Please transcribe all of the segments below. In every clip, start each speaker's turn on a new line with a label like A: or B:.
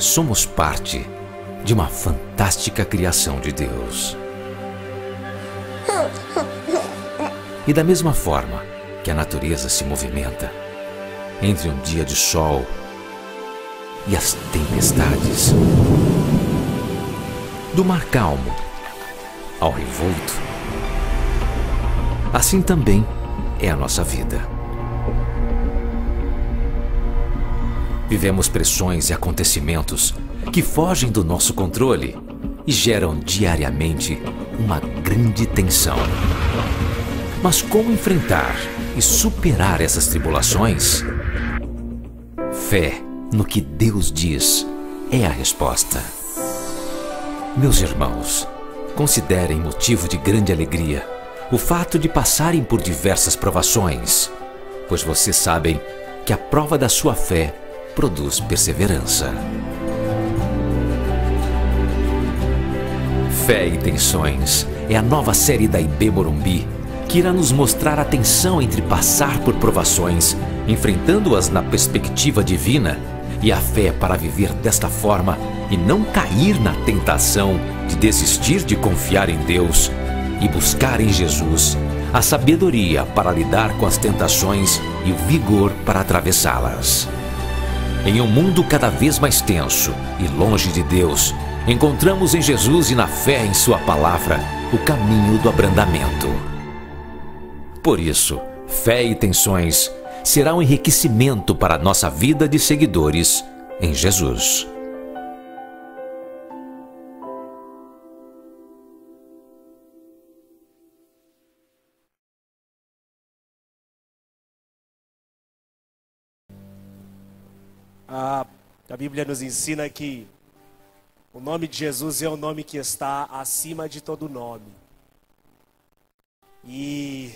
A: somos parte de uma fantástica criação de Deus. E da mesma forma que a natureza se movimenta entre um dia de sol e as tempestades, do mar calmo ao revolto, assim também é a nossa vida. Vivemos pressões e acontecimentos que fogem do nosso controle e geram diariamente uma grande tensão. Mas como enfrentar e superar essas tribulações? Fé no que Deus diz é a resposta. Meus irmãos, considerem motivo de grande alegria o fato de passarem por diversas provações, pois vocês sabem que a prova da sua fé produz perseverança. Fé e Tensões é a nova série da IB Morumbi que irá nos mostrar a tensão entre passar por provações, enfrentando-as na perspectiva divina, e a fé para viver desta forma e não cair na tentação de desistir de confiar em Deus e buscar em Jesus a sabedoria para lidar com as tentações e o vigor para atravessá-las. Em um mundo cada vez mais tenso e longe de Deus, encontramos em Jesus e na fé em Sua palavra o caminho do abrandamento. Por isso, Fé e Tensões será um enriquecimento para a nossa vida de seguidores em Jesus.
B: A Bíblia nos ensina que o nome de Jesus é o nome que está acima de todo nome. E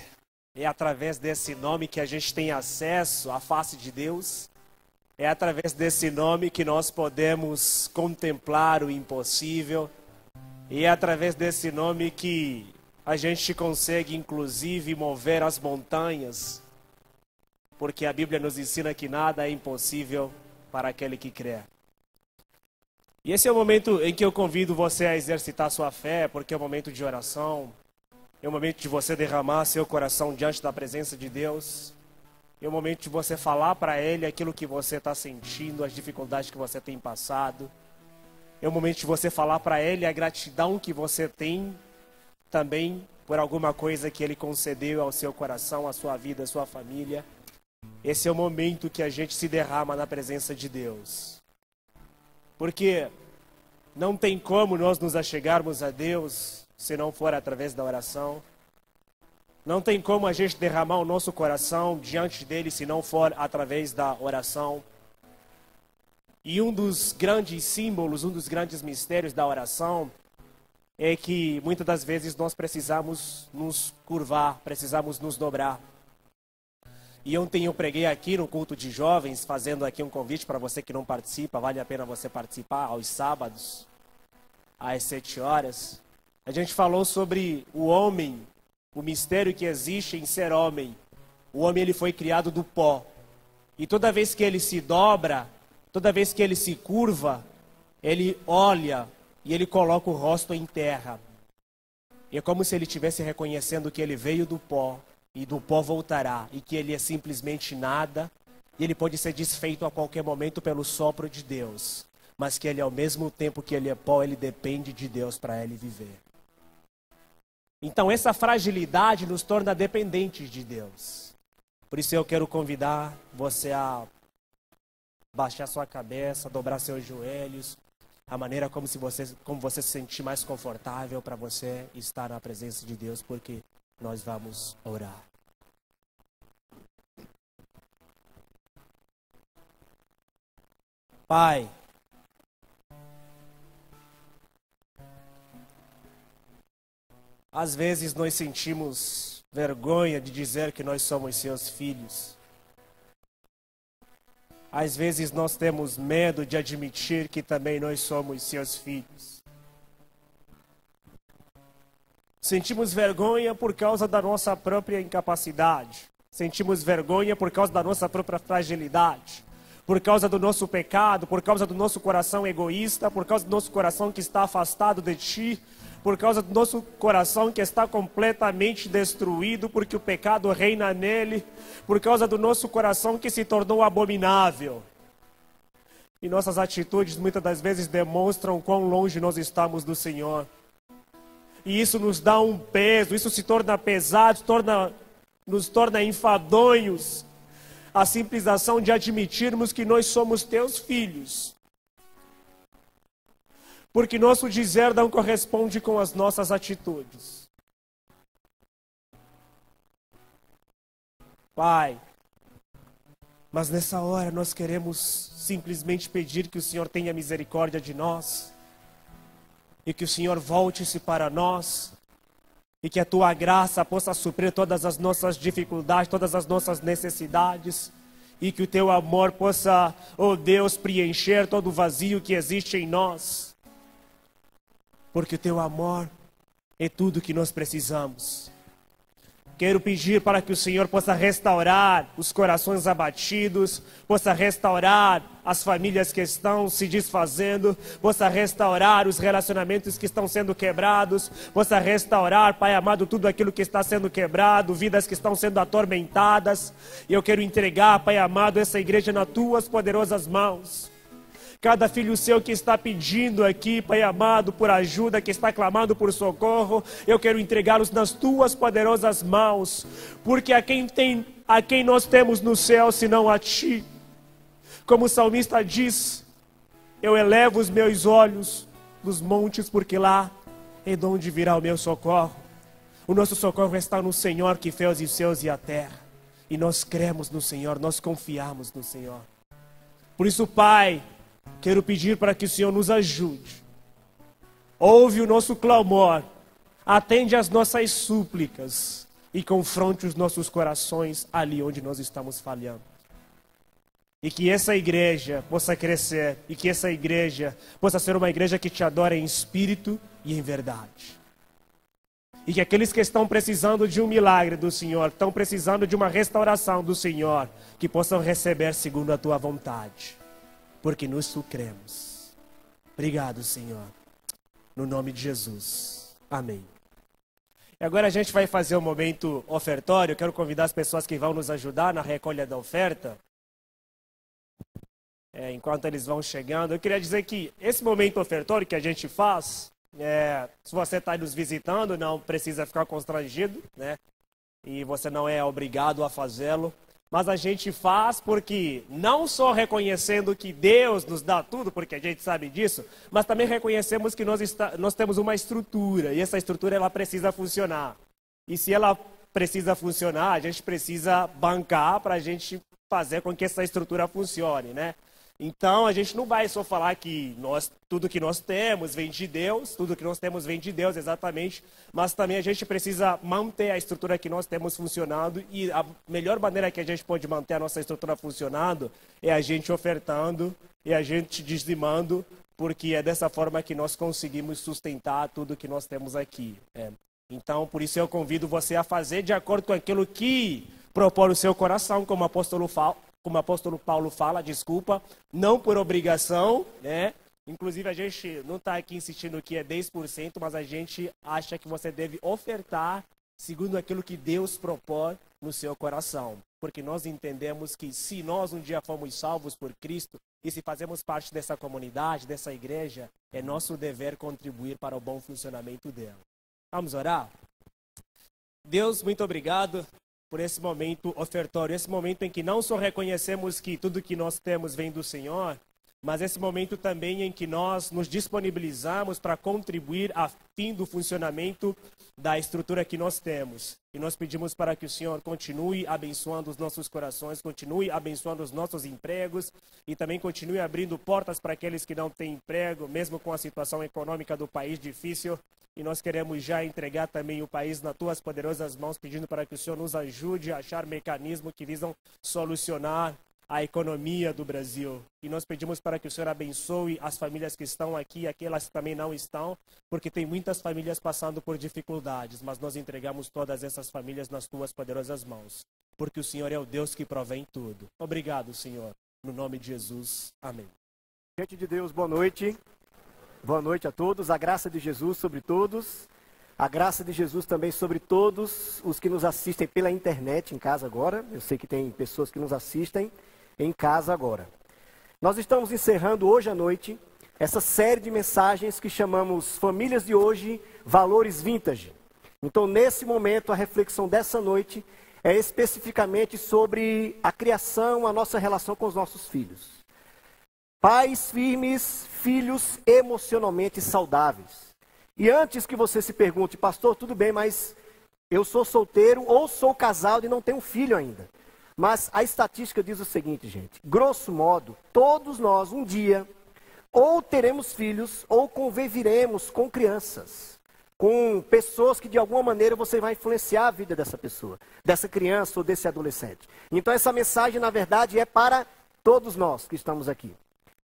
B: é através desse nome que a gente tem acesso à face de Deus. É através desse nome que nós podemos contemplar o impossível. E é através desse nome que a gente consegue, inclusive, mover as montanhas. Porque a Bíblia nos ensina que nada é impossível para aquele que crê. E esse é o momento em que eu convido você a exercitar sua fé, porque é o momento de oração, é o momento de você derramar seu coração diante da presença de Deus, é o momento de você falar para Ele aquilo que você está sentindo, as dificuldades que você tem passado, é o momento de você falar para Ele a gratidão que você tem também por alguma coisa que Ele concedeu ao seu coração, à sua vida, à sua família. Esse é o momento que a gente se derrama na presença de Deus. Porque não tem como nós nos achegarmos a Deus se não for através da oração. Não tem como a gente derramar o nosso coração diante dele se não for através da oração. E um dos grandes símbolos, um dos grandes mistérios da oração é que muitas das vezes nós precisamos nos curvar, precisamos nos dobrar. E ontem eu preguei aqui no culto de jovens, fazendo aqui um convite para você que não participa, vale a pena você participar aos sábados, às 7 horas. A gente falou sobre o homem, o mistério que existe em ser homem. O homem ele foi criado do pó. E toda vez que ele se dobra, toda vez que ele se curva, ele olha e ele coloca o rosto em terra. E é como se ele estivesse reconhecendo que ele veio do pó. E do pó voltará, e que ele é simplesmente nada, e ele pode ser desfeito a qualquer momento pelo sopro de Deus, mas que ele, ao mesmo tempo que ele é pó, ele depende de Deus para ele viver. Então essa fragilidade nos torna dependentes de Deus. Por isso eu quero convidar você a baixar sua cabeça, dobrar seus joelhos, a maneira como você se sentir mais confortável para você estar na presença de Deus, porque nós vamos orar. Pai, às vezes nós sentimos vergonha de dizer que nós somos seus filhos. Às vezes nós temos medo de admitir que também nós somos seus filhos. Sentimos vergonha por causa da nossa própria incapacidade. Sentimos vergonha por causa da nossa própria fragilidade. por causa do nosso pecado, por causa do nosso coração egoísta, por causa do nosso coração que está afastado de Ti, por causa do nosso coração que está completamente destruído, porque o pecado reina nele, por causa do nosso coração que se tornou abominável. E nossas atitudes muitas das vezes demonstram quão longe nós estamos do Senhor. E isso nos dá um peso, isso se torna pesado, nos torna enfadonhos. A simples ação de admitirmos que nós somos teus filhos. Porque nosso dizer não corresponde com as nossas atitudes. Pai, mas nessa hora nós queremos simplesmente pedir que o Senhor tenha misericórdia de nós. E que o Senhor volte-se para nós. E que a Tua graça possa suprir todas as nossas dificuldades, todas as nossas necessidades. E que o Teu amor possa, oh Deus, preencher todo o vazio que existe em nós. Porque o Teu amor é tudo que nós precisamos. Quero pedir para que o Senhor possa restaurar os corações abatidos, possa restaurar as famílias que estão se desfazendo, possa restaurar os relacionamentos que estão sendo quebrados, possa restaurar, Pai amado, tudo aquilo que está sendo quebrado, vidas que estão sendo atormentadas. E eu quero entregar, Pai amado, essa igreja nas Tuas poderosas mãos. Cada filho seu que está pedindo aqui, Pai amado, por ajuda, que está clamando por socorro, eu quero entregá-los nas Tuas poderosas mãos, porque a quem nós temos no céu, senão a Ti. Como o salmista diz, eu elevo os meus olhos dos montes, porque lá é de onde virá o meu socorro. O nosso socorro está no Senhor que fez os céus e a terra. E nós cremos no Senhor, nós confiamos no Senhor. Por isso, Pai, quero pedir para que o Senhor nos ajude. Ouve o nosso clamor, atende às nossas súplicas e confronte os nossos corações ali onde nós estamos falhando. E que essa igreja possa crescer, e que essa igreja possa ser uma igreja que te adora em espírito e em verdade. E que aqueles que estão precisando de um milagre do Senhor, estão precisando de uma restauração do Senhor, que possam receber segundo a Tua vontade. Porque nós cremos. Obrigado, Senhor. No nome de Jesus. Amém. E agora a gente vai fazer um momento ofertório. Eu quero convidar as pessoas que vão nos ajudar na recolha da oferta. Enquanto eles vão chegando, eu queria dizer que esse momento ofertório que a gente faz, se você está nos visitando, não precisa ficar constrangido, né? E você não é obrigado a fazê-lo. Mas a gente faz porque não só reconhecendo que Deus nos dá tudo, porque a gente sabe disso, mas também reconhecemos que nós temos uma estrutura, e essa estrutura ela precisa funcionar. E se ela precisa funcionar, a gente precisa bancar para a gente fazer com que essa estrutura funcione, né? Então, a gente não vai só falar que tudo que nós temos vem de Deus, tudo que nós temos vem de Deus, exatamente, mas também a gente precisa manter a estrutura que nós temos funcionando, e a melhor maneira que a gente pode manter a nossa estrutura funcionando é a gente ofertando e a gente dizimando, porque é dessa forma que nós conseguimos sustentar tudo que nós temos aqui. Então, por isso eu convido você a fazer de acordo com aquilo que propõe o seu coração, como o apóstolo Paulo fala, não por obrigação, né? Inclusive a gente não está aqui insistindo que é 10%, mas a gente acha que você deve ofertar segundo aquilo que Deus propõe no seu coração. Porque nós entendemos que se nós um dia fomos salvos por Cristo, e se fazemos parte dessa comunidade, dessa igreja, é nosso dever contribuir para o bom funcionamento dela. Vamos orar? Deus, muito obrigado por esse momento ofertório, esse momento em que não só reconhecemos que tudo que nós temos vem do Senhor, mas esse momento também em que nós nos disponibilizamos para contribuir a fim do funcionamento da estrutura que nós temos. E nós pedimos para que o Senhor continue abençoando os nossos corações, continue abençoando os nossos empregos e também continue abrindo portas para aqueles que não têm emprego, mesmo com a situação econômica do país difícil. E nós queremos já entregar também o país nas Tuas poderosas mãos, pedindo para que o Senhor nos ajude a achar mecanismos que visam solucionar a economia do Brasil. E nós pedimos para que o Senhor abençoe as famílias que estão aqui e aquelas que também não estão, porque tem muitas famílias passando por dificuldades, mas nós entregamos todas essas famílias nas Tuas poderosas mãos, porque o Senhor é o Deus que provém tudo. Obrigado, Senhor. No nome de Jesus, amém.
C: Gente de Deus, boa noite. Boa noite a todos. A graça de Jesus sobre todos. A graça de Jesus também sobre todos os que nos assistem pela internet em casa agora. Eu sei que tem pessoas que nos assistem em casa agora. Nós estamos encerrando hoje à noite essa série de mensagens que chamamos Famílias de Hoje, Valores Vintage. Então, nesse momento, a reflexão dessa noite é especificamente sobre a criação, a nossa relação com os nossos filhos. Pais firmes, filhos emocionalmente saudáveis. E antes que você se pergunte, pastor, tudo bem, mas eu sou solteiro ou sou casado e não tenho filho ainda. Mas a estatística diz o seguinte, gente. Grosso modo, todos nós um dia ou teremos filhos ou conviveremos com crianças. Com pessoas que de alguma maneira você vai influenciar a vida dessa pessoa, dessa criança ou desse adolescente. Então essa mensagem na verdade é para todos nós que estamos aqui.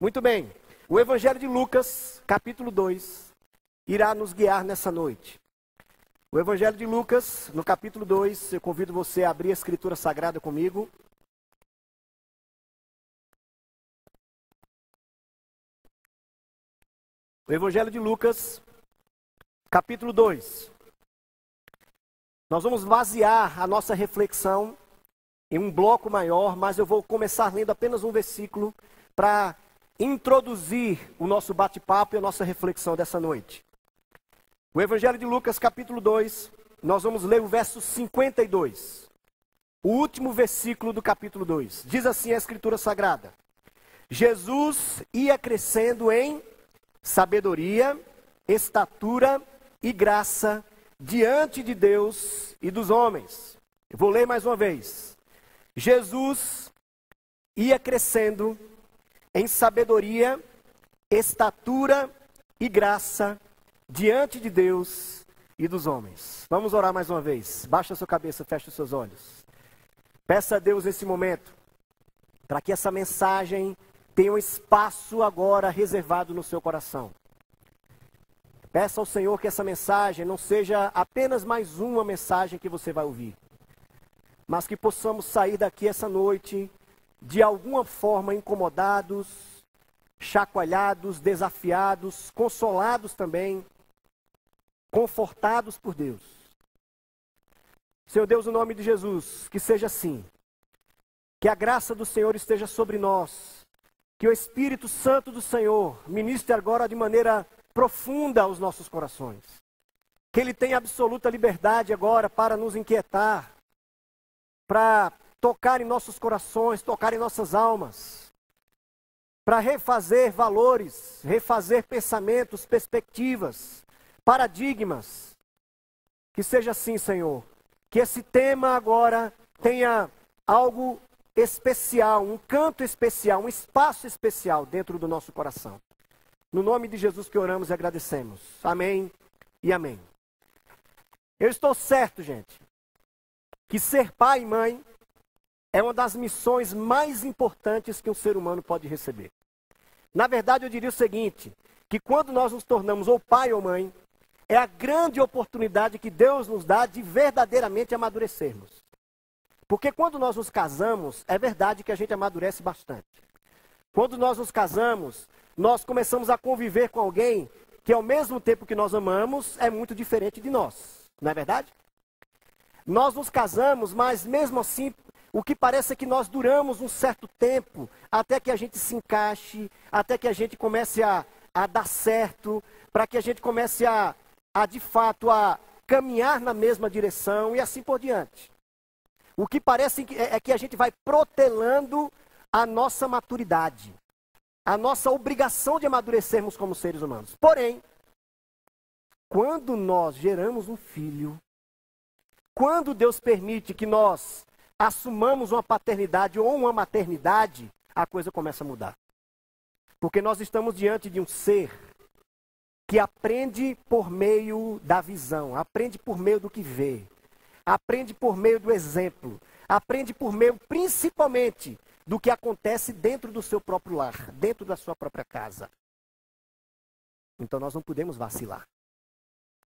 C: Muito bem, o Evangelho de Lucas, capítulo 2, irá nos guiar nessa noite. O Evangelho de Lucas, no capítulo 2, eu convido você a abrir a Escritura Sagrada comigo. O Evangelho de Lucas, capítulo 2. Nós vamos basear a nossa reflexão em um bloco maior, mas eu vou começar lendo apenas um versículo para introduzir o nosso bate-papo e a nossa reflexão dessa noite. O Evangelho de Lucas, capítulo 2, nós vamos ler o verso 52. O último versículo do capítulo 2. Diz assim a Escritura Sagrada. Jesus ia crescendo em sabedoria, estatura e graça diante de Deus e dos homens. Eu vou ler mais uma vez. Jesus ia crescendo em sabedoria, estatura e graça diante de Deus e dos homens. Vamos orar mais uma vez. Baixa a sua cabeça, feche os seus olhos. Peça a Deus nesse momento, para que essa mensagem tenha um espaço agora reservado no seu coração. Peça ao Senhor que essa mensagem não seja apenas mais uma mensagem que você vai ouvir, mas que possamos sair daqui essa noite de alguma forma incomodados, chacoalhados, desafiados, consolados também, confortados por Deus. Senhor Deus, no nome de Jesus, que seja assim. Que a graça do Senhor esteja sobre nós. Que o Espírito Santo do Senhor ministre agora de maneira profunda aos nossos corações. Que Ele tenha absoluta liberdade agora para nos inquietar, para tocar em nossos corações, tocar em nossas almas, para refazer valores, refazer pensamentos, perspectivas, paradigmas. Que seja assim, Senhor. Que esse tema agora tenha algo especial, um canto especial, um espaço especial dentro do nosso coração. No nome de Jesus que oramos e agradecemos. Amém e amém. Eu estou certo, gente, que ser pai e mãe é uma das missões mais importantes que um ser humano pode receber. Na verdade, eu diria o seguinte, que quando nós nos tornamos ou pai ou mãe, é a grande oportunidade que Deus nos dá de verdadeiramente amadurecermos. Porque quando nós nos casamos, é verdade que a gente amadurece bastante. Quando nós nos casamos, nós começamos a conviver com alguém que ao mesmo tempo que nós amamos, é muito diferente de nós. Não é verdade? Nós nos casamos, mas mesmo assim, o que parece é que nós duramos um certo tempo até que a gente se encaixe, até que a gente comece a dar certo, para que a gente comece de fato, a caminhar na mesma direção e assim por diante. O que parece é que a gente vai protelando a nossa maturidade, a nossa obrigação de amadurecermos como seres humanos. Porém, quando nós geramos um filho, quando Deus permite que nós assumamos uma paternidade ou uma maternidade, a coisa começa a mudar. Porque nós estamos diante de um ser que aprende por meio da visão, aprende por meio do que vê, aprende por meio do exemplo, aprende por meio, principalmente, do que acontece dentro do seu próprio lar, dentro da sua própria casa. Então nós não podemos vacilar.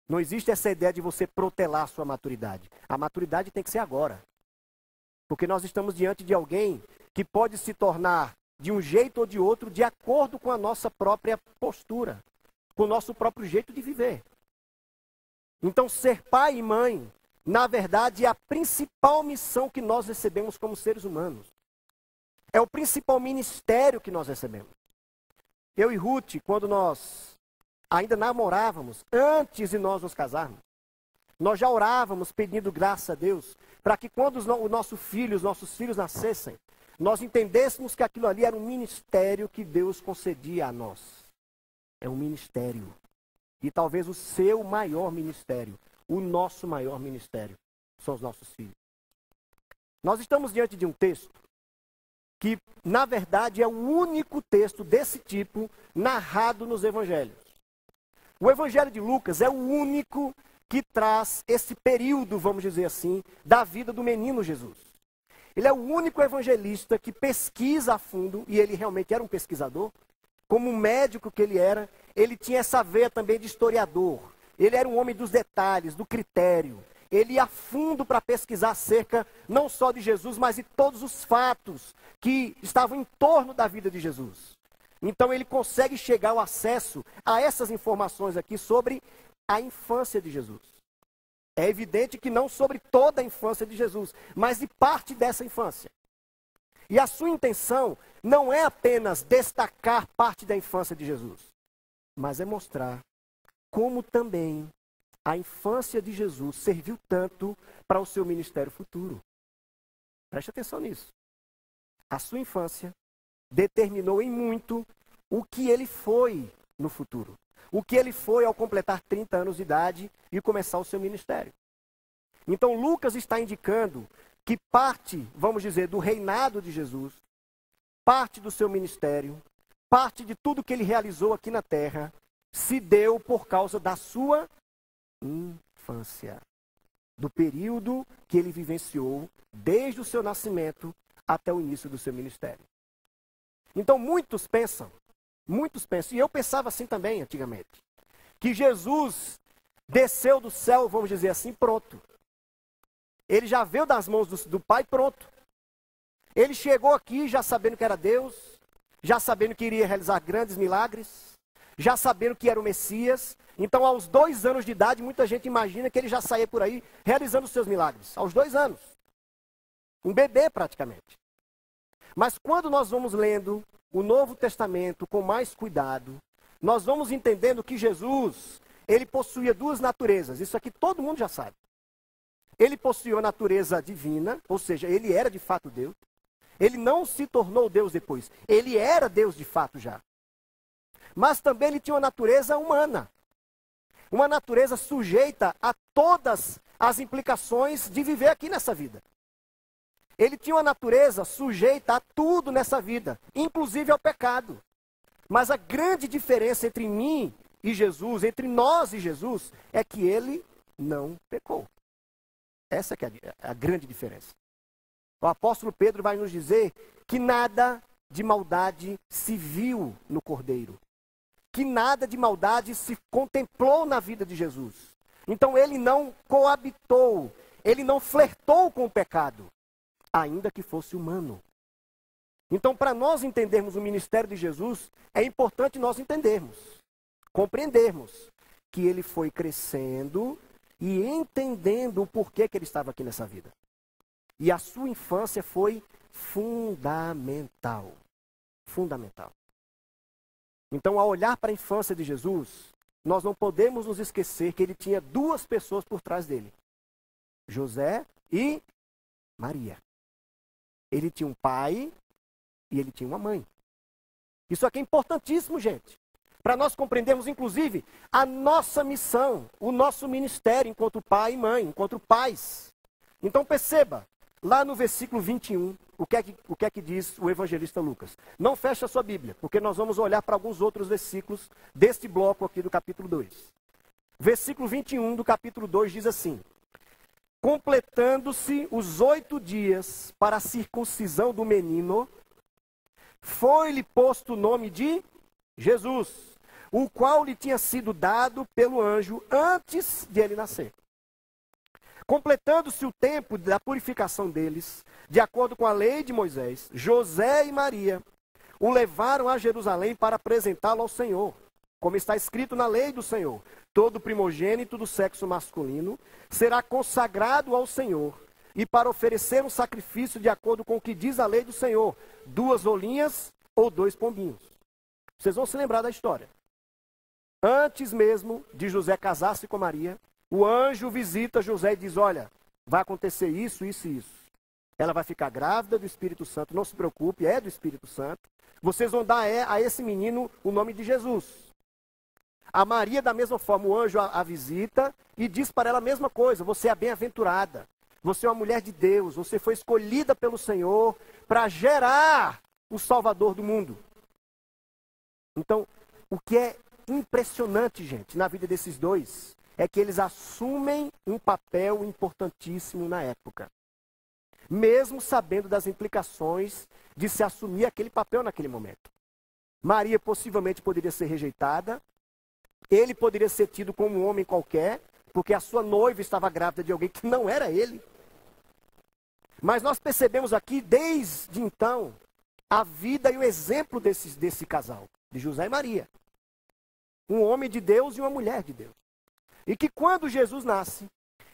C: Não existe essa ideia de você protelar a sua maturidade. A maturidade tem que ser agora. Porque nós estamos diante de alguém que pode se tornar de um jeito ou de outro, de acordo com a nossa própria postura, com o nosso próprio jeito de viver. Então, ser pai e mãe, na verdade, é a principal missão que nós recebemos como seres humanos. É o principal ministério que nós recebemos. Eu e Ruth, quando nós ainda namorávamos, antes de nós nos casarmos, nós já orávamos pedindo graça a Deus, para que quando os nossos filhos nascessem, nós entendêssemos que aquilo ali era um ministério que Deus concedia a nós. É um ministério. E talvez o seu maior ministério, o nosso maior ministério, são os nossos filhos. Nós estamos diante de um texto que, na verdade, é o único texto desse tipo narrado nos evangelhos. O evangelho de Lucas é o único que traz esse período, vamos dizer assim, da vida do menino Jesus. Ele é o único evangelista que pesquisa a fundo, e ele realmente era um pesquisador, como um médico que ele era, ele tinha essa veia também de historiador. Ele era um homem dos detalhes, do critério. Ele ia a fundo para pesquisar acerca não só de Jesus, mas de todos os fatos que estavam em torno da vida de Jesus. Então ele consegue chegar ao acesso a essas informações aqui sobre a infância de Jesus. É evidente que não sobre toda a infância de Jesus, mas de parte dessa infância. E a sua intenção não é apenas destacar parte da infância de Jesus, mas é mostrar como também a infância de Jesus serviu tanto para o seu ministério futuro. Preste atenção nisso. A sua infância determinou em muito o que ele foi no futuro. O que ele foi ao completar 30 anos de idade e começar o seu ministério. Então Lucas está indicando que parte, vamos dizer, do reinado de Jesus, parte do seu ministério, parte de tudo que ele realizou aqui na terra, se deu por causa da sua infância. Do período que ele vivenciou, desde o seu nascimento até o início do seu ministério. Então muitos pensam, e eu pensava assim também antigamente, que Jesus desceu do céu, vamos dizer assim, pronto. Ele já veio das mãos do Pai pronto. Ele chegou aqui já sabendo que era Deus, já sabendo que iria realizar grandes milagres, já sabendo que era o Messias. Então, aos 2 anos de idade, muita gente imagina que ele já saía por aí realizando os seus milagres. Aos 2 anos. Um bebê, praticamente. Mas quando nós vamos lendo o Novo Testamento com mais cuidado, nós vamos entendendo que Jesus, ele possuía 2 naturezas. Isso aqui todo mundo já sabe. Ele possuía a natureza divina, ou seja, ele era de fato Deus. Ele não se tornou Deus depois. Ele era Deus de fato já. Mas também ele tinha uma natureza humana. Uma natureza sujeita a todas as implicações de viver aqui nessa vida. Ele tinha uma natureza sujeita a tudo nessa vida, inclusive ao pecado. Mas a grande diferença entre mim e Jesus, entre nós e Jesus, é que ele não pecou. Essa que é a grande diferença. O apóstolo Pedro vai nos dizer que nada de maldade se viu no Cordeiro. Que nada de maldade se contemplou na vida de Jesus. Então ele não coabitou, ele não flertou com o pecado, ainda que fosse humano. Então, para nós entendermos o ministério de Jesus, é importante nós entendermos, compreendermos que ele foi crescendo e entendendo o porquê que ele estava aqui nessa vida. E a sua infância foi fundamental. Fundamental. Então, ao olhar para a infância de Jesus, nós não podemos nos esquecer que ele tinha 2 pessoas por trás dele. José e Maria. Ele tinha um pai e ele tinha uma mãe. Isso aqui é importantíssimo, gente. Para nós compreendermos, inclusive, a nossa missão, o nosso ministério enquanto pai e mãe, enquanto pais. Então perceba, lá no versículo 21, o que é que diz o evangelista Lucas. Não feche a sua Bíblia, porque nós vamos olhar para alguns outros versículos deste bloco aqui do capítulo 2. Versículo 21 do capítulo 2 diz assim: completando-se os 8 dias para a circuncisão do menino, foi-lhe posto o nome de Jesus, o qual lhe tinha sido dado pelo anjo antes de ele nascer. Completando-se o tempo da purificação deles, de acordo com a lei de Moisés, José e Maria o levaram a Jerusalém para apresentá-lo ao Senhor. Como está escrito na lei do Senhor, todo primogênito do sexo masculino será consagrado ao Senhor, e para oferecer um sacrifício de acordo com o que diz a lei do Senhor, 2 rolinhas ou 2 pombinhos. Vocês vão se lembrar da história. Antes mesmo de José casar-se com Maria, o anjo visita José e diz, olha, vai acontecer isso, isso e isso. Ela vai ficar grávida do Espírito Santo, não se preocupe, é do Espírito Santo. Vocês vão dar a esse menino o nome de Jesus. A Maria, da mesma forma, o anjo a visita e diz para ela a mesma coisa, você é bem-aventurada, você é uma mulher de Deus, você foi escolhida pelo Senhor para gerar o Salvador do mundo. Então, o que é impressionante, gente, na vida desses dois, é que eles assumem um papel importantíssimo na época. Mesmo sabendo das implicações de se assumir aquele papel naquele momento. Maria possivelmente poderia ser rejeitada, ele poderia ser tido como um homem qualquer, porque a sua noiva estava grávida de alguém que não era ele. Mas nós percebemos aqui, desde então, a vida e o exemplo desse casal, de José e Maria. Um homem de Deus e uma mulher de Deus. E que quando Jesus nasce,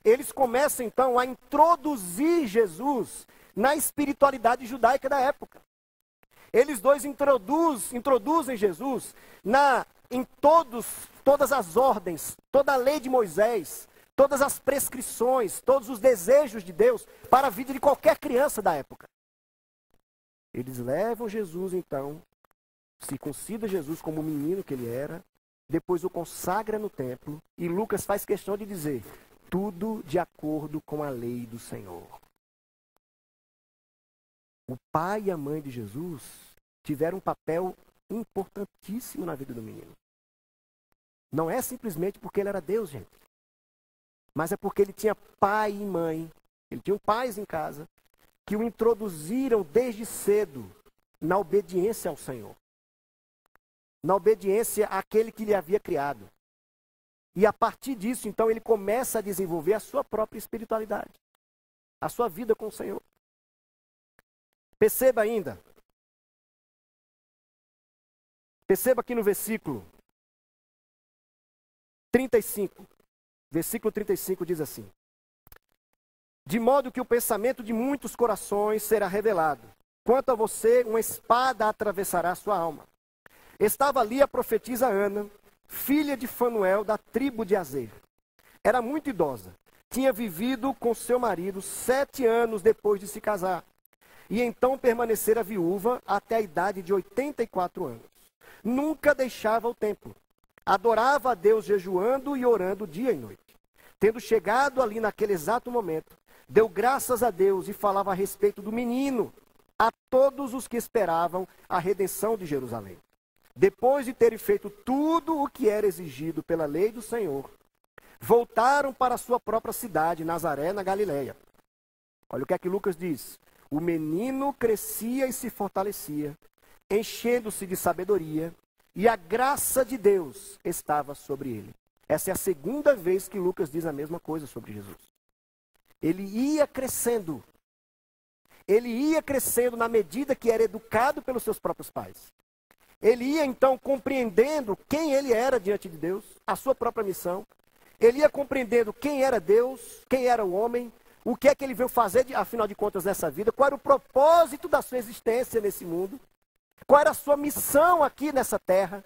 C: eles começam então a introduzir Jesus na espiritualidade judaica da época. Eles dois introduzem Jesus em todas as ordens, toda a lei de Moisés, todas as prescrições, todos os desejos de Deus para a vida de qualquer criança da época. Eles levam Jesus então, circuncida Jesus como o menino que ele era, depois o consagra no templo, e Lucas faz questão de dizer, tudo de acordo com a lei do Senhor. O pai e a mãe de Jesus tiveram um papel importantíssimo na vida do menino. Não é simplesmente porque ele era Deus, gente. Mas é porque ele tinha pai e mãe, ele tinha pais em casa, que o introduziram desde cedo na obediência ao Senhor. Na obediência àquele que lhe havia criado. E a partir disso, então, ele começa a desenvolver a sua própria espiritualidade. A sua vida com o Senhor. Perceba ainda. Perceba aqui no versículo 35. Versículo 35 diz assim. De modo que o pensamento de muitos corações será revelado. Quanto a você, uma espada atravessará a sua alma. Estava ali a profetisa Ana, filha de Fanuel, da tribo de Azer. Era muito idosa. Tinha vivido com seu marido 7 anos depois de se casar. E então permanecera viúva até a idade de 84 anos. Nunca deixava o templo. Adorava a Deus jejuando e orando dia e noite. Tendo chegado ali naquele exato momento, deu graças a Deus e falava a respeito do menino a todos os que esperavam a redenção de Jerusalém. Depois de terem feito tudo o que era exigido pela lei do Senhor, voltaram para a sua própria cidade, Nazaré, na Galileia. Olha o que é que Lucas diz. O menino crescia e se fortalecia, enchendo-se de sabedoria, e a graça de Deus estava sobre ele. Essa é a segunda vez que Lucas diz a mesma coisa sobre Jesus. Ele ia crescendo. Ele ia crescendo na medida que era educado pelos seus próprios pais. Ele ia então compreendendo quem ele era diante de Deus, a sua própria missão. Ele ia compreendendo quem era Deus, quem era o homem, o que é que ele veio fazer, afinal de contas, nessa vida, qual era o propósito da sua existência nesse mundo, qual era a sua missão aqui nessa terra,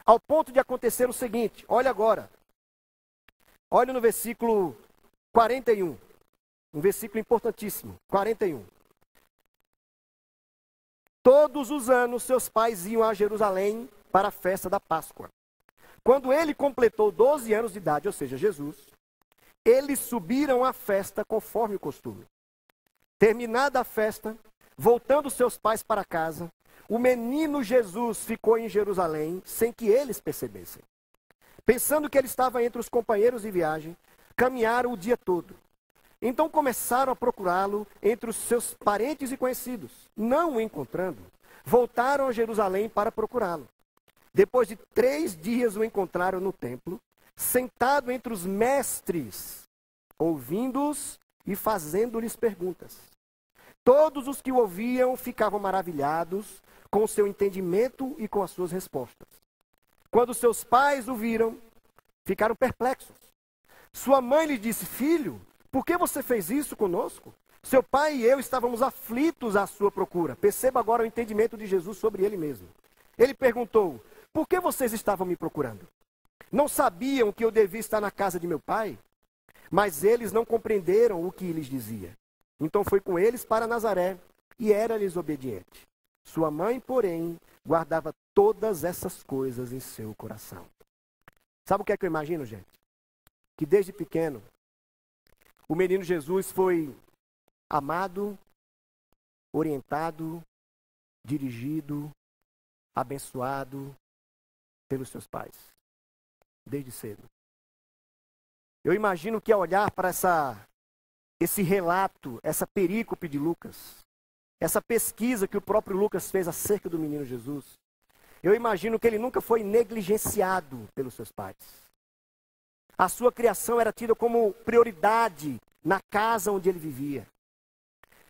C: ao ponto de acontecer o seguinte, olha agora, olha no versículo 41, um versículo importantíssimo, 41. Todos os anos seus pais iam a Jerusalém para a festa da Páscoa. Quando ele completou 12 anos de idade, ou seja, Jesus, eles subiram à festa conforme o costume. Terminada a festa, voltando seus pais para casa, o menino Jesus ficou em Jerusalém sem que eles percebessem. Pensando que ele estava entre os companheiros de viagem, caminharam o dia todo. Então começaram a procurá-lo entre os seus parentes e conhecidos. Não o encontrando, voltaram a Jerusalém para procurá-lo. Depois de 3 dias o encontraram no templo, sentado entre os mestres, ouvindo-os e fazendo-lhes perguntas. Todos os que o ouviam ficavam maravilhados com o seu entendimento e com as suas respostas. Quando seus pais o viram, ficaram perplexos. Sua mãe lhe disse: filho, por que você fez isso conosco? Seu pai e eu estávamos aflitos à sua procura. Perceba agora o entendimento de Jesus sobre ele mesmo. Ele perguntou: por que vocês estavam me procurando? Não sabiam que eu devia estar na casa de meu pai? Mas eles não compreenderam o que lhes dizia. Então foi com eles para Nazaré e era-lhes obediente. Sua mãe, porém, guardava todas essas coisas em seu coração. Sabe o que é que eu imagino, gente? Que desde pequeno, o menino Jesus foi amado, orientado, dirigido, abençoado pelos seus pais. Desde cedo. Eu imagino que ao olhar para esse relato, essa perícope de Lucas, essa pesquisa que o próprio Lucas fez acerca do menino Jesus, eu imagino que ele nunca foi negligenciado pelos seus pais. A sua criação era tida como prioridade na casa onde ele vivia.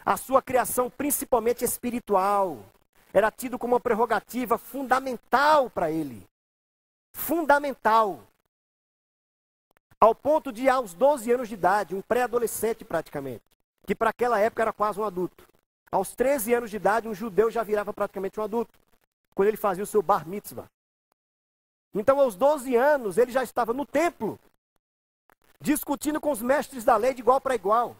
C: A sua criação, principalmente espiritual, era tida como uma prerrogativa fundamental para ele. Fundamental. Ao ponto de, aos 12 anos de idade, um pré-adolescente praticamente, que para aquela época era quase um adulto. Aos 13 anos de idade, um judeu já virava praticamente um adulto, quando ele fazia o seu bar mitzvah. Então, aos 12 anos, ele já estava no templo, discutindo com os mestres da lei de igual para igual,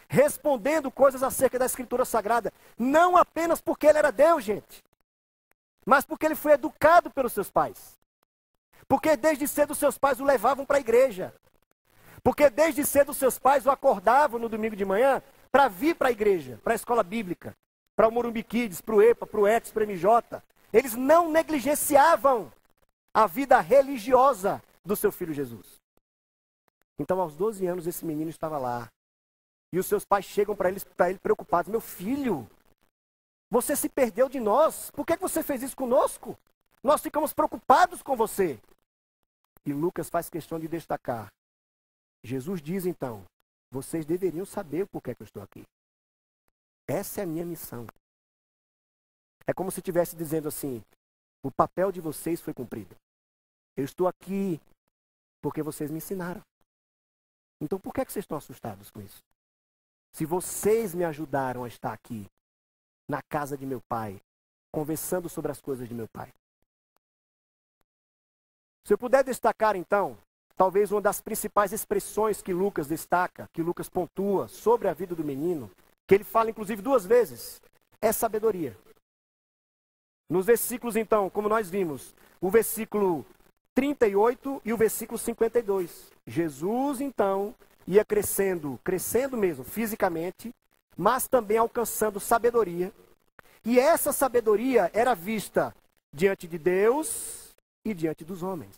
C: respondendo coisas acerca da Escritura Sagrada, não apenas porque ele era Deus, gente, mas porque ele foi educado pelos seus pais. Porque desde cedo seus pais o levavam para a igreja. Porque desde cedo seus pais o acordavam no domingo de manhã para vir para a igreja, para a escola bíblica, para o Morumbi Kids, para o EPA, para o ETS, para o MJ. Eles não negligenciavam a vida religiosa do seu filho Jesus. Então, aos 12 anos, esse menino estava lá. E os seus pais chegam para ele preocupados: meu filho, você se perdeu de nós. Por que você fez isso conosco? Nós ficamos preocupados com você. E Lucas faz questão de destacar. Jesus diz então: vocês deveriam saber por que eu estou aqui. Essa é a minha missão. É como se estivesse dizendo assim: o papel de vocês foi cumprido. Eu estou aqui porque vocês me ensinaram. Então por que vocês estão assustados com isso? Se vocês me ajudaram a estar aqui, na casa de meu pai, conversando sobre as coisas de meu pai. Se eu puder destacar então, talvez uma das principais expressões que Lucas destaca, que Lucas pontua sobre a vida do menino, que ele fala inclusive 2 vezes, é sabedoria. Nos versículos então, como nós vimos, o versículo 38 e o versículo 52. Jesus então ia crescendo mesmo, fisicamente, mas também alcançando sabedoria. E essa sabedoria era vista diante de Deus e diante dos homens.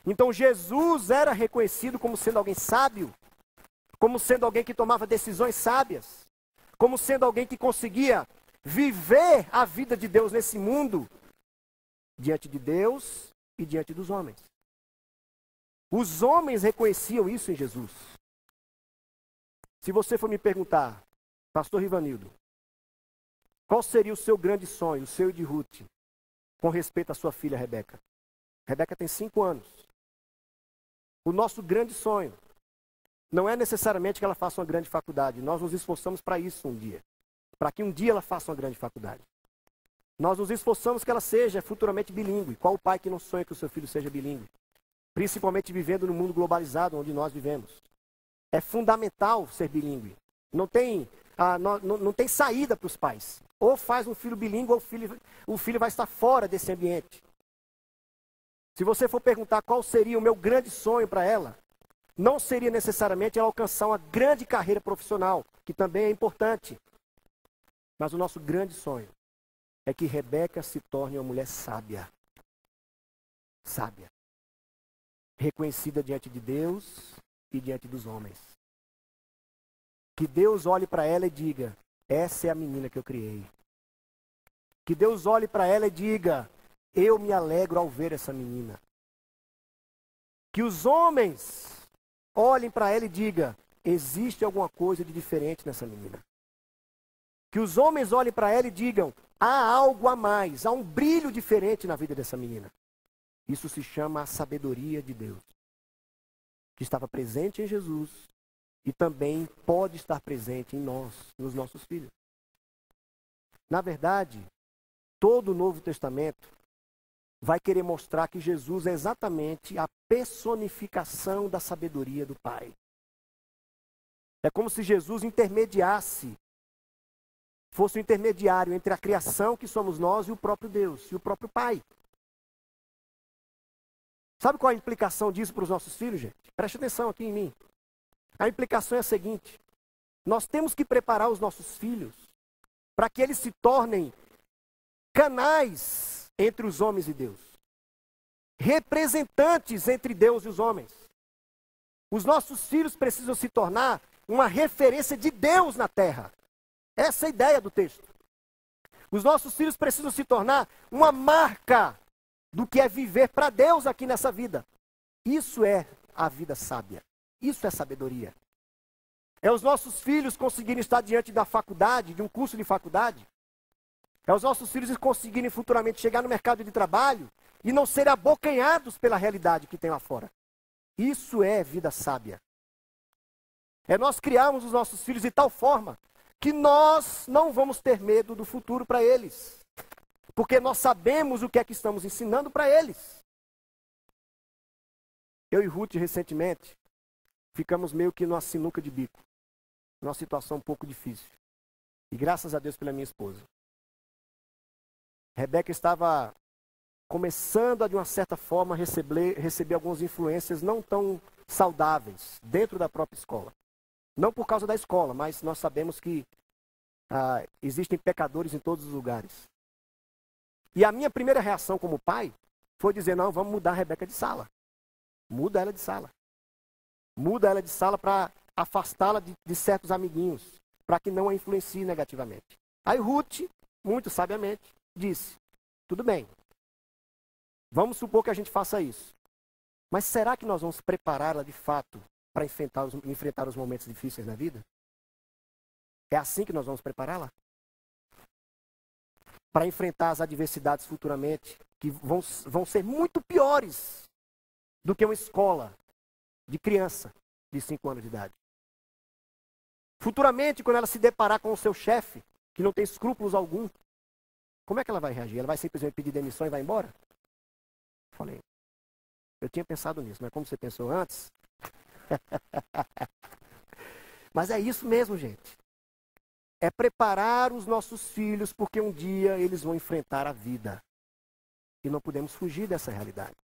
C: Então Jesus era reconhecido como sendo alguém sábio, como sendo alguém que tomava decisões sábias, como sendo alguém que conseguia viver a vida de Deus nesse mundo, diante de Deus e diante dos homens. Os homens reconheciam isso em Jesus. Se você for me perguntar, pastor Rivanildo, qual seria o seu grande sonho, o seu e de Ruth, com respeito à sua filha Rebeca? Rebeca tem 5 anos. O nosso grande sonho não é necessariamente que ela faça uma grande faculdade. Nós nos esforçamos para isso um dia. Para que um dia ela faça uma grande faculdade. Nós nos esforçamos que ela seja futuramente bilíngue. Qual o pai que não sonha que o seu filho seja bilíngue? Principalmente vivendo no mundo globalizado onde nós vivemos. É fundamental ser bilíngue. Não tem saída para os pais. Ou faz um filho bilíngue, ou o filho vai estar fora desse ambiente. Se você for perguntar qual seria o meu grande sonho para ela, não seria necessariamente ela alcançar uma grande carreira profissional, que também é importante. Mas o nosso grande sonho é que Rebeca se torne uma mulher sábia. Sábia. Reconhecida diante de Deus e diante dos homens. Que Deus olhe para ela e diga: essa é a menina que eu criei. Que Deus olhe para ela e diga: eu me alegro ao ver essa menina. Que os homens olhem para ela e digam: existe alguma coisa de diferente nessa menina. Que os homens olhem para ela e digam, há algo a mais, há um brilho diferente na vida dessa menina. Isso se chama a sabedoria de Deus, que estava presente em Jesus e também pode estar presente em nós, nos nossos filhos. Na verdade, todo o Novo Testamento vai querer mostrar que Jesus é exatamente a personificação da sabedoria do Pai. É como se Jesus fosse o intermediário entre a criação que somos nós e o próprio Deus, e o próprio Pai. Sabe qual é a implicação disso para os nossos filhos, gente? Preste atenção aqui em mim. A implicação é a seguinte: nós temos que preparar os nossos filhos para que eles se tornem canais entre os homens e Deus. Representantes entre Deus e os homens. Os nossos filhos precisam se tornar uma referência de Deus na terra. Essa é a ideia do texto. Os nossos filhos precisam se tornar uma marca do que é viver para Deus aqui nessa vida. Isso é a vida sábia. Isso é sabedoria. É os nossos filhos conseguirem estar diante da faculdade, de um curso de faculdade. É os nossos filhos conseguirem futuramente chegar no mercado de trabalho e não serem abocanhados pela realidade que tem lá fora. Isso é vida sábia. É nós criarmos os nossos filhos de tal forma que nós não vamos ter medo do futuro para eles. Porque nós sabemos o que é que estamos ensinando para eles. Eu e Ruth, recentemente, ficamos meio que numa sinuca de bico. Numa situação um pouco difícil. E graças a Deus pela minha esposa. Rebeca estava começando a, de uma certa forma, receber algumas influências não tão saudáveis dentro da própria escola. Não por causa da escola, mas nós sabemos que existem pecadores em todos os lugares. E a minha primeira reação como pai foi dizer, não, vamos mudar a Rebeca de sala. Muda ela de sala. Muda ela de sala para afastá-la de certos amiguinhos, para que não a influencie negativamente. Aí Ruth, muito sabiamente, disse, tudo bem, vamos supor que a gente faça isso. Mas será que nós vamos prepará-la de fato para enfrentar os momentos difíceis na vida? É assim que nós vamos prepará-la? Para enfrentar as adversidades futuramente, que vão ser muito piores do que uma escola de criança de 5 anos de idade. Futuramente, quando ela se deparar com o seu chefe, que não tem escrúpulos algum, como é que ela vai reagir? Ela vai simplesmente pedir demissão e vai embora? Falei, eu tinha pensado nisso, mas como você pensou antes? Mas é isso mesmo, gente. É preparar os nossos filhos, porque um dia eles vão enfrentar a vida. E não podemos fugir dessa realidade.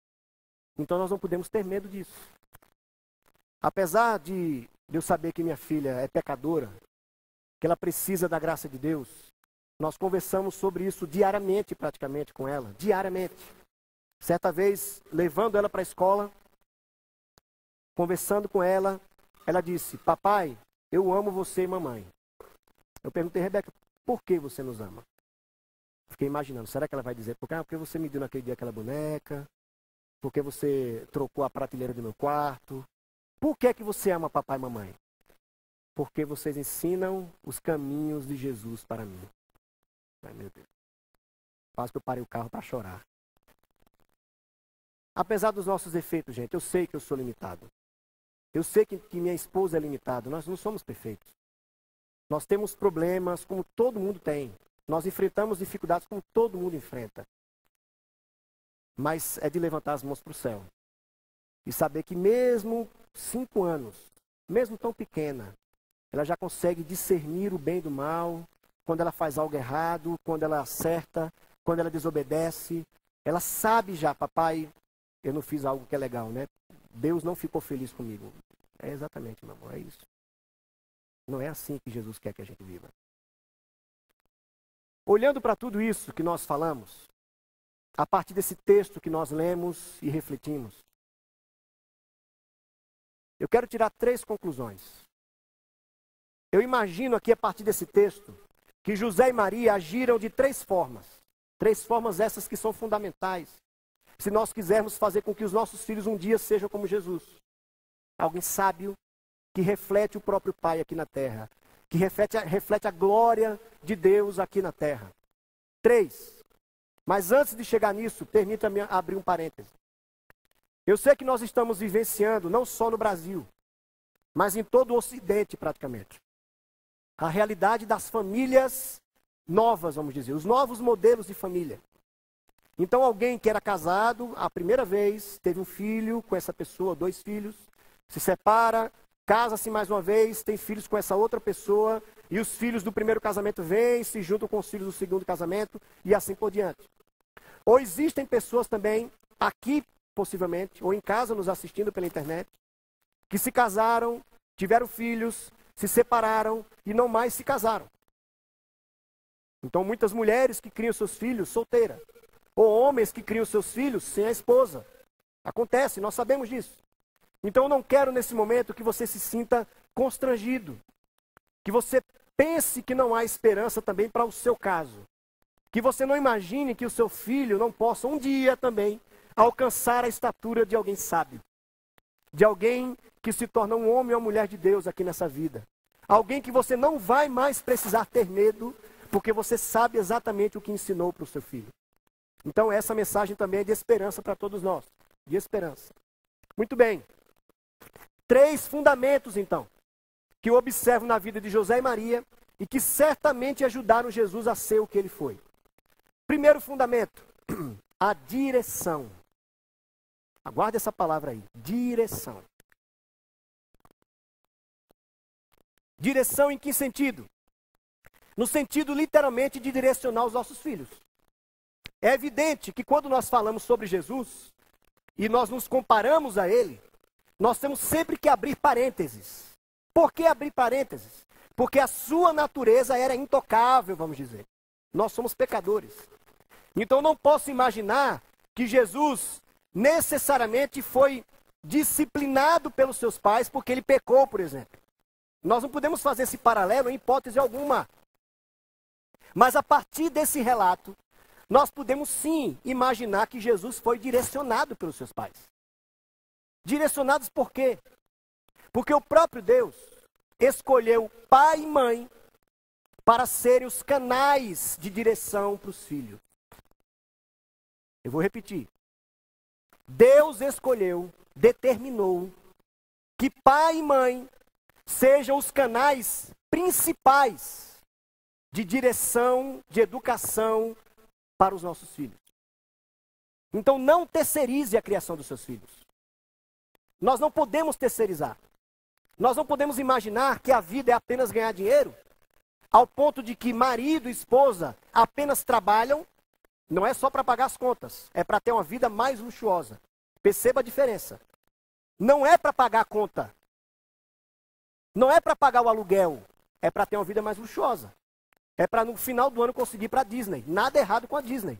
C: Então nós não podemos ter medo disso. Apesar de eu saber que minha filha é pecadora, que ela precisa da graça de Deus, nós conversamos sobre isso diariamente, praticamente, com ela. Diariamente. Certa vez, levando ela para a escola, conversando com ela, ela disse, papai, eu amo você e mamãe. Eu perguntei, Rebeca, por que você nos ama? Fiquei imaginando, será que ela vai dizer, porque você me deu naquele dia aquela boneca? Porque você trocou a prateleira do meu quarto? Por que é que você ama papai e mamãe? Porque vocês ensinam os caminhos de Jesus para mim. Ai, meu Deus. Quase que eu parei o carro para chorar. Apesar dos nossos defeitos, gente, eu sei que eu sou limitado. Eu sei que minha esposa é limitada. Nós não somos perfeitos. Nós temos problemas como todo mundo tem. Nós enfrentamos dificuldades como todo mundo enfrenta. Mas é de levantar as mãos para o céu. E saber que mesmo 5 anos, mesmo tão pequena, ela já consegue discernir o bem do mal, quando ela faz algo errado, quando ela acerta, quando ela desobedece. Ela sabe já, papai, eu não fiz algo que é legal, né? Deus não ficou feliz comigo. É exatamente, meu amor, é isso. Não é assim que Jesus quer que a gente viva. Olhando para tudo isso que nós falamos, a partir desse texto que nós lemos e refletimos, eu quero tirar 3 conclusões. Eu imagino aqui, a partir desse texto, que José e Maria agiram de 3 formas. 3 formas essas que são fundamentais. Se nós quisermos fazer com que os nossos filhos um dia sejam como Jesus. Alguém sábio, que reflete o próprio Pai aqui na terra. que reflete a glória de Deus aqui na terra. 3. Mas antes de chegar nisso, permita-me abrir um parêntese. Eu sei que nós estamos vivenciando, não só no Brasil, mas em todo o Ocidente praticamente, a realidade das famílias novas, vamos dizer, os novos modelos de família. Então alguém que era casado a primeira vez, teve um filho com essa pessoa, 2 filhos, se separa, casa-se mais uma vez, tem filhos com essa outra pessoa, e os filhos do primeiro casamento vêm, se juntam com os filhos do segundo casamento, e assim por diante. Ou existem pessoas também, aqui possivelmente, ou em casa nos assistindo pela internet, que se casaram, tiveram filhos, se separaram e não mais se casaram. Então muitas mulheres que criam seus filhos solteiras, ou homens que criam seus filhos sem a esposa. Acontece, nós sabemos disso. Então eu não quero nesse momento que você se sinta constrangido, que você pense que não há esperança também para o seu caso, que você não imagine que o seu filho não possa um dia também alcançar a estatura de alguém sábio, de alguém que se torna um homem ou uma mulher de Deus aqui nessa vida, alguém que você não vai mais precisar ter medo, porque você sabe exatamente o que ensinou para o seu filho. Então essa mensagem também é de esperança para todos nós, de esperança. Muito bem. 3 fundamentos então, que eu observo na vida de José e Maria e que certamente ajudaram Jesus a ser o que ele foi. Primeiro fundamento, a direção. Aguarde essa palavra aí, direção. Direção em que sentido? No sentido literalmente de direcionar os nossos filhos. É evidente que quando nós falamos sobre Jesus e nós nos comparamos a ele, nós temos sempre que abrir parênteses. Por que abrir parênteses? Porque a sua natureza era intocável, vamos dizer. Nós somos pecadores. Então não posso imaginar que Jesus necessariamente foi disciplinado pelos seus pais porque ele pecou, por exemplo. Nós não podemos fazer esse paralelo em hipótese alguma. Mas a partir desse relato, nós podemos sim imaginar que Jesus foi direcionado pelos seus pais. Direcionados por quê? Porque o próprio Deus escolheu pai e mãe para serem os canais de direção para os filhos. Eu vou repetir. Deus escolheu, determinou que pai e mãe sejam os canais principais de direção, de educação para os nossos filhos. Então não terceirize a criação dos seus filhos. Nós não podemos terceirizar. Nós não podemos imaginar que a vida é apenas ganhar dinheiro, ao ponto de que marido e esposa apenas trabalham, não é só para pagar as contas, é para ter uma vida mais luxuosa. Perceba a diferença. Não é para pagar a conta. Não é para pagar o aluguel. É para ter uma vida mais luxuosa. É para no final do ano conseguir ir para a Disney. Nada errado com a Disney.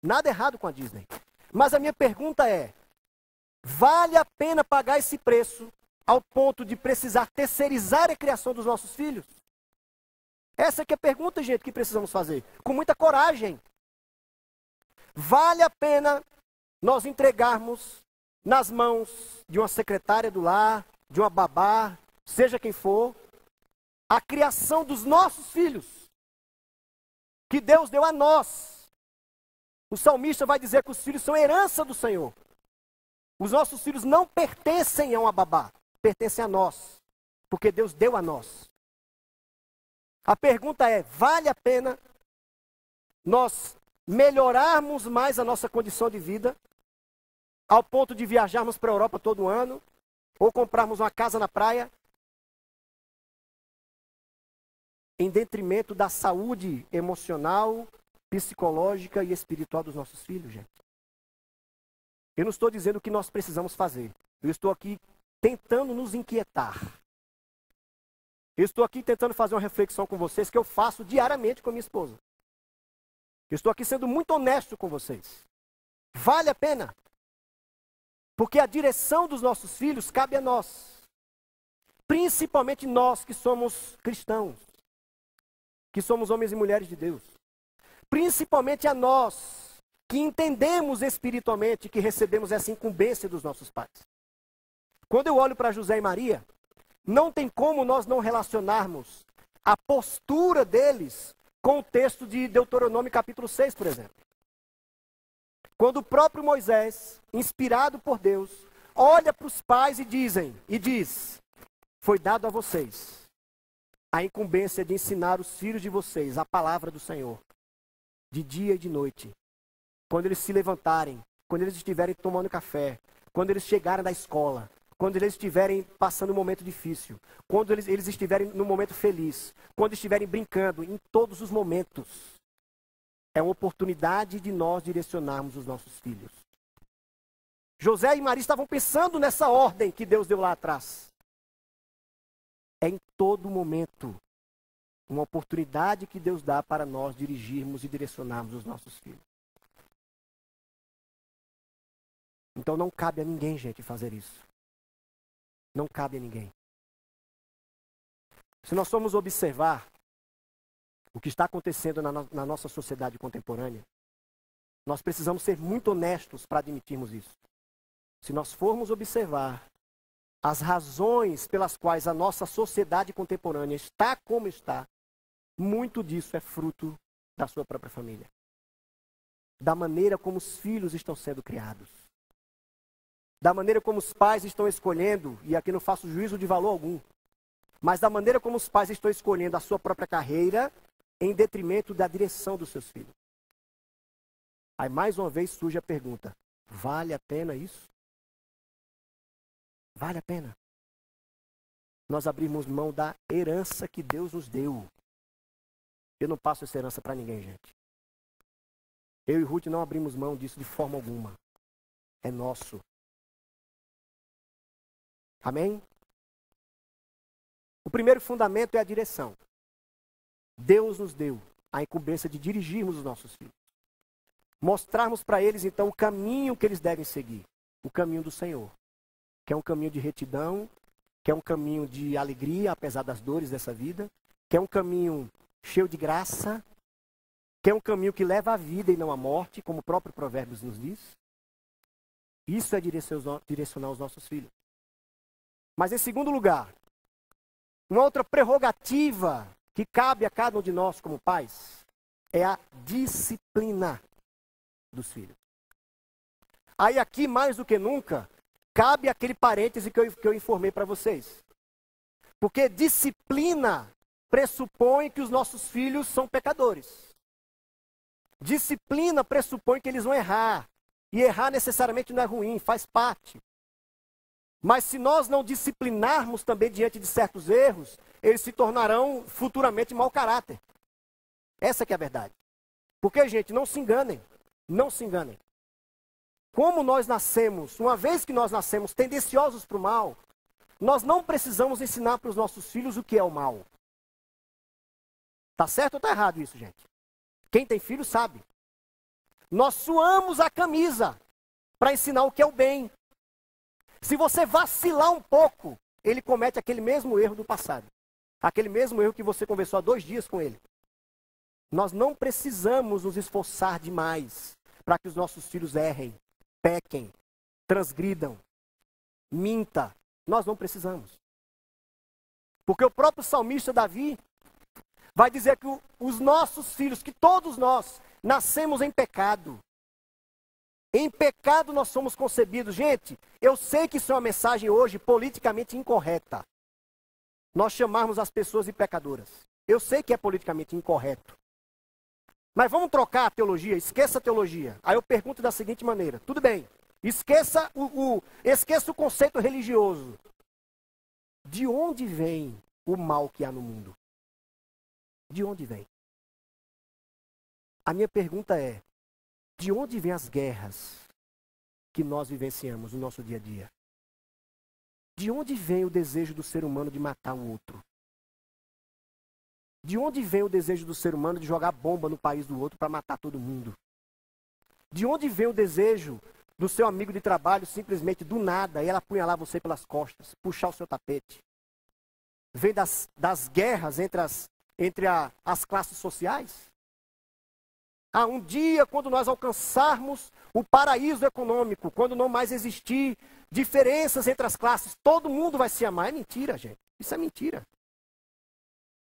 C: Nada errado com a Disney. Mas a minha pergunta é, vale a pena pagar esse preço ao ponto de precisar terceirizar a criação dos nossos filhos? Essa que é a pergunta, gente, que precisamos fazer. Com muita coragem. Vale a pena nós entregarmos nas mãos de uma secretária do lar, de uma babá, seja quem for, a criação dos nossos filhos, que Deus deu a nós. O salmista vai dizer que os filhos são herança do Senhor. Os nossos filhos não pertencem a uma babá, pertencem a nós, porque Deus deu a nós. A pergunta é, vale a pena nós melhorarmos mais a nossa condição de vida, ao ponto de viajarmos para a Europa todo ano, ou comprarmos uma casa na praia, em detrimento da saúde emocional, psicológica e espiritual dos nossos filhos, gente? Eu não estou dizendo o que nós precisamos fazer. Eu estou aqui tentando nos inquietar. Eu estou aqui tentando fazer uma reflexão com vocês que eu faço diariamente com a minha esposa. Eu estou aqui sendo muito honesto com vocês. Vale a pena? Porque a direção dos nossos filhos cabe a nós. Principalmente nós que somos cristãos. Que somos homens e mulheres de Deus. Principalmente a nós que entendemos espiritualmente que recebemos essa incumbência dos nossos pais. Quando eu olho para José e Maria, não tem como nós não relacionarmos a postura deles com o texto de Deuteronômio capítulo 6, por exemplo. Quando o próprio Moisés, inspirado por Deus, olha para os pais e diz: foi dado a vocês a incumbência de ensinar os filhos de vocês a palavra do Senhor, de dia e de noite. Quando eles se levantarem, quando eles estiverem tomando café, quando eles chegarem da escola, quando eles estiverem passando um momento difícil, quando eles estiverem num momento feliz, quando estiverem brincando, em todos os momentos. É uma oportunidade de nós direcionarmos os nossos filhos. José e Maria estavam pensando nessa ordem que Deus deu lá atrás. É em todo momento uma oportunidade que Deus dá para nós dirigirmos e direcionarmos os nossos filhos. Então não cabe a ninguém, gente, fazer isso. Não cabe a ninguém. Se nós formos observar o que está acontecendo na nossa sociedade contemporânea, nós precisamos ser muito honestos para admitirmos isso. Se nós formos observar as razões pelas quais a nossa sociedade contemporânea está como está, muito disso é fruto da sua própria família. Da maneira como os filhos estão sendo criados. Da maneira como os pais estão escolhendo, e aqui não faço juízo de valor algum, mas da maneira como os pais estão escolhendo a sua própria carreira em detrimento da direção dos seus filhos. Aí mais uma vez surge a pergunta: vale a pena isso? Vale a pena nós abrirmos mão da herança que Deus nos deu? Eu não passo essa herança para ninguém, gente. Eu e Ruth não abrimos mão disso de forma alguma. É nosso. Amém? O primeiro fundamento é a direção. Deus nos deu a incumbência de dirigirmos os nossos filhos. Mostrarmos para eles, então, o caminho que eles devem seguir. O caminho do Senhor. Que é um caminho de retidão, que é um caminho de alegria, apesar das dores dessa vida, que é um caminho cheio de graça, que é um caminho que leva à vida e não à morte, como o próprio Provérbios nos diz. Isso é direcionar os nossos filhos. Mas em segundo lugar, uma outra prerrogativa que cabe a cada um de nós como pais é a disciplina dos filhos. Aí aqui, mais do que nunca, cabe aquele parêntese que eu informei para vocês. Porque disciplina pressupõe que os nossos filhos são pecadores. Disciplina pressupõe que eles vão errar. E errar necessariamente não é ruim, faz parte. Mas se nós não disciplinarmos também diante de certos erros, eles se tornarão futuramente mau caráter. Essa que é a verdade. Porque, gente, não se enganem. Não se enganem. Como nós nascemos, uma vez que nós nascemos tendenciosos para o mal, nós não precisamos ensinar para os nossos filhos o que é o mal. Tá certo ou tá errado isso, gente? Quem tem filho sabe. Nós suamos a camisa para ensinar o que é o bem. Se você vacilar um pouco, ele comete aquele mesmo erro do passado. Aquele mesmo erro que você conversou há 2 dias com ele. Nós não precisamos nos esforçar demais para que os nossos filhos errem, pequem, transgridam, minta. Nós não precisamos. Porque o próprio salmista Davi vai dizer que os nossos filhos, que todos nós, nascemos em pecado. Em pecado nós somos concebidos. Gente, eu sei que isso é uma mensagem hoje politicamente incorreta. Nós chamarmos as pessoas de pecadoras. Eu sei que é politicamente incorreto. Mas vamos trocar a teologia, esqueça a teologia. Aí eu pergunto da seguinte maneira: tudo bem, esqueça o conceito religioso. De onde vem o mal que há no mundo? De onde vem? A minha pergunta é: de onde vêm as guerras que nós vivenciamos no nosso dia a dia? De onde vem o desejo do ser humano de matar o outro? De onde vem o desejo do ser humano de jogar bomba no país do outro para matar todo mundo? De onde vem o desejo do seu amigo de trabalho simplesmente do nada e ela apunhalar você pelas costas, puxar o seu tapete? Vem das guerras entre as classes sociais? Um dia, quando nós alcançarmos o paraíso econômico, quando não mais existir diferenças entre as classes, todo mundo vai se amar. É mentira, gente. Isso é mentira.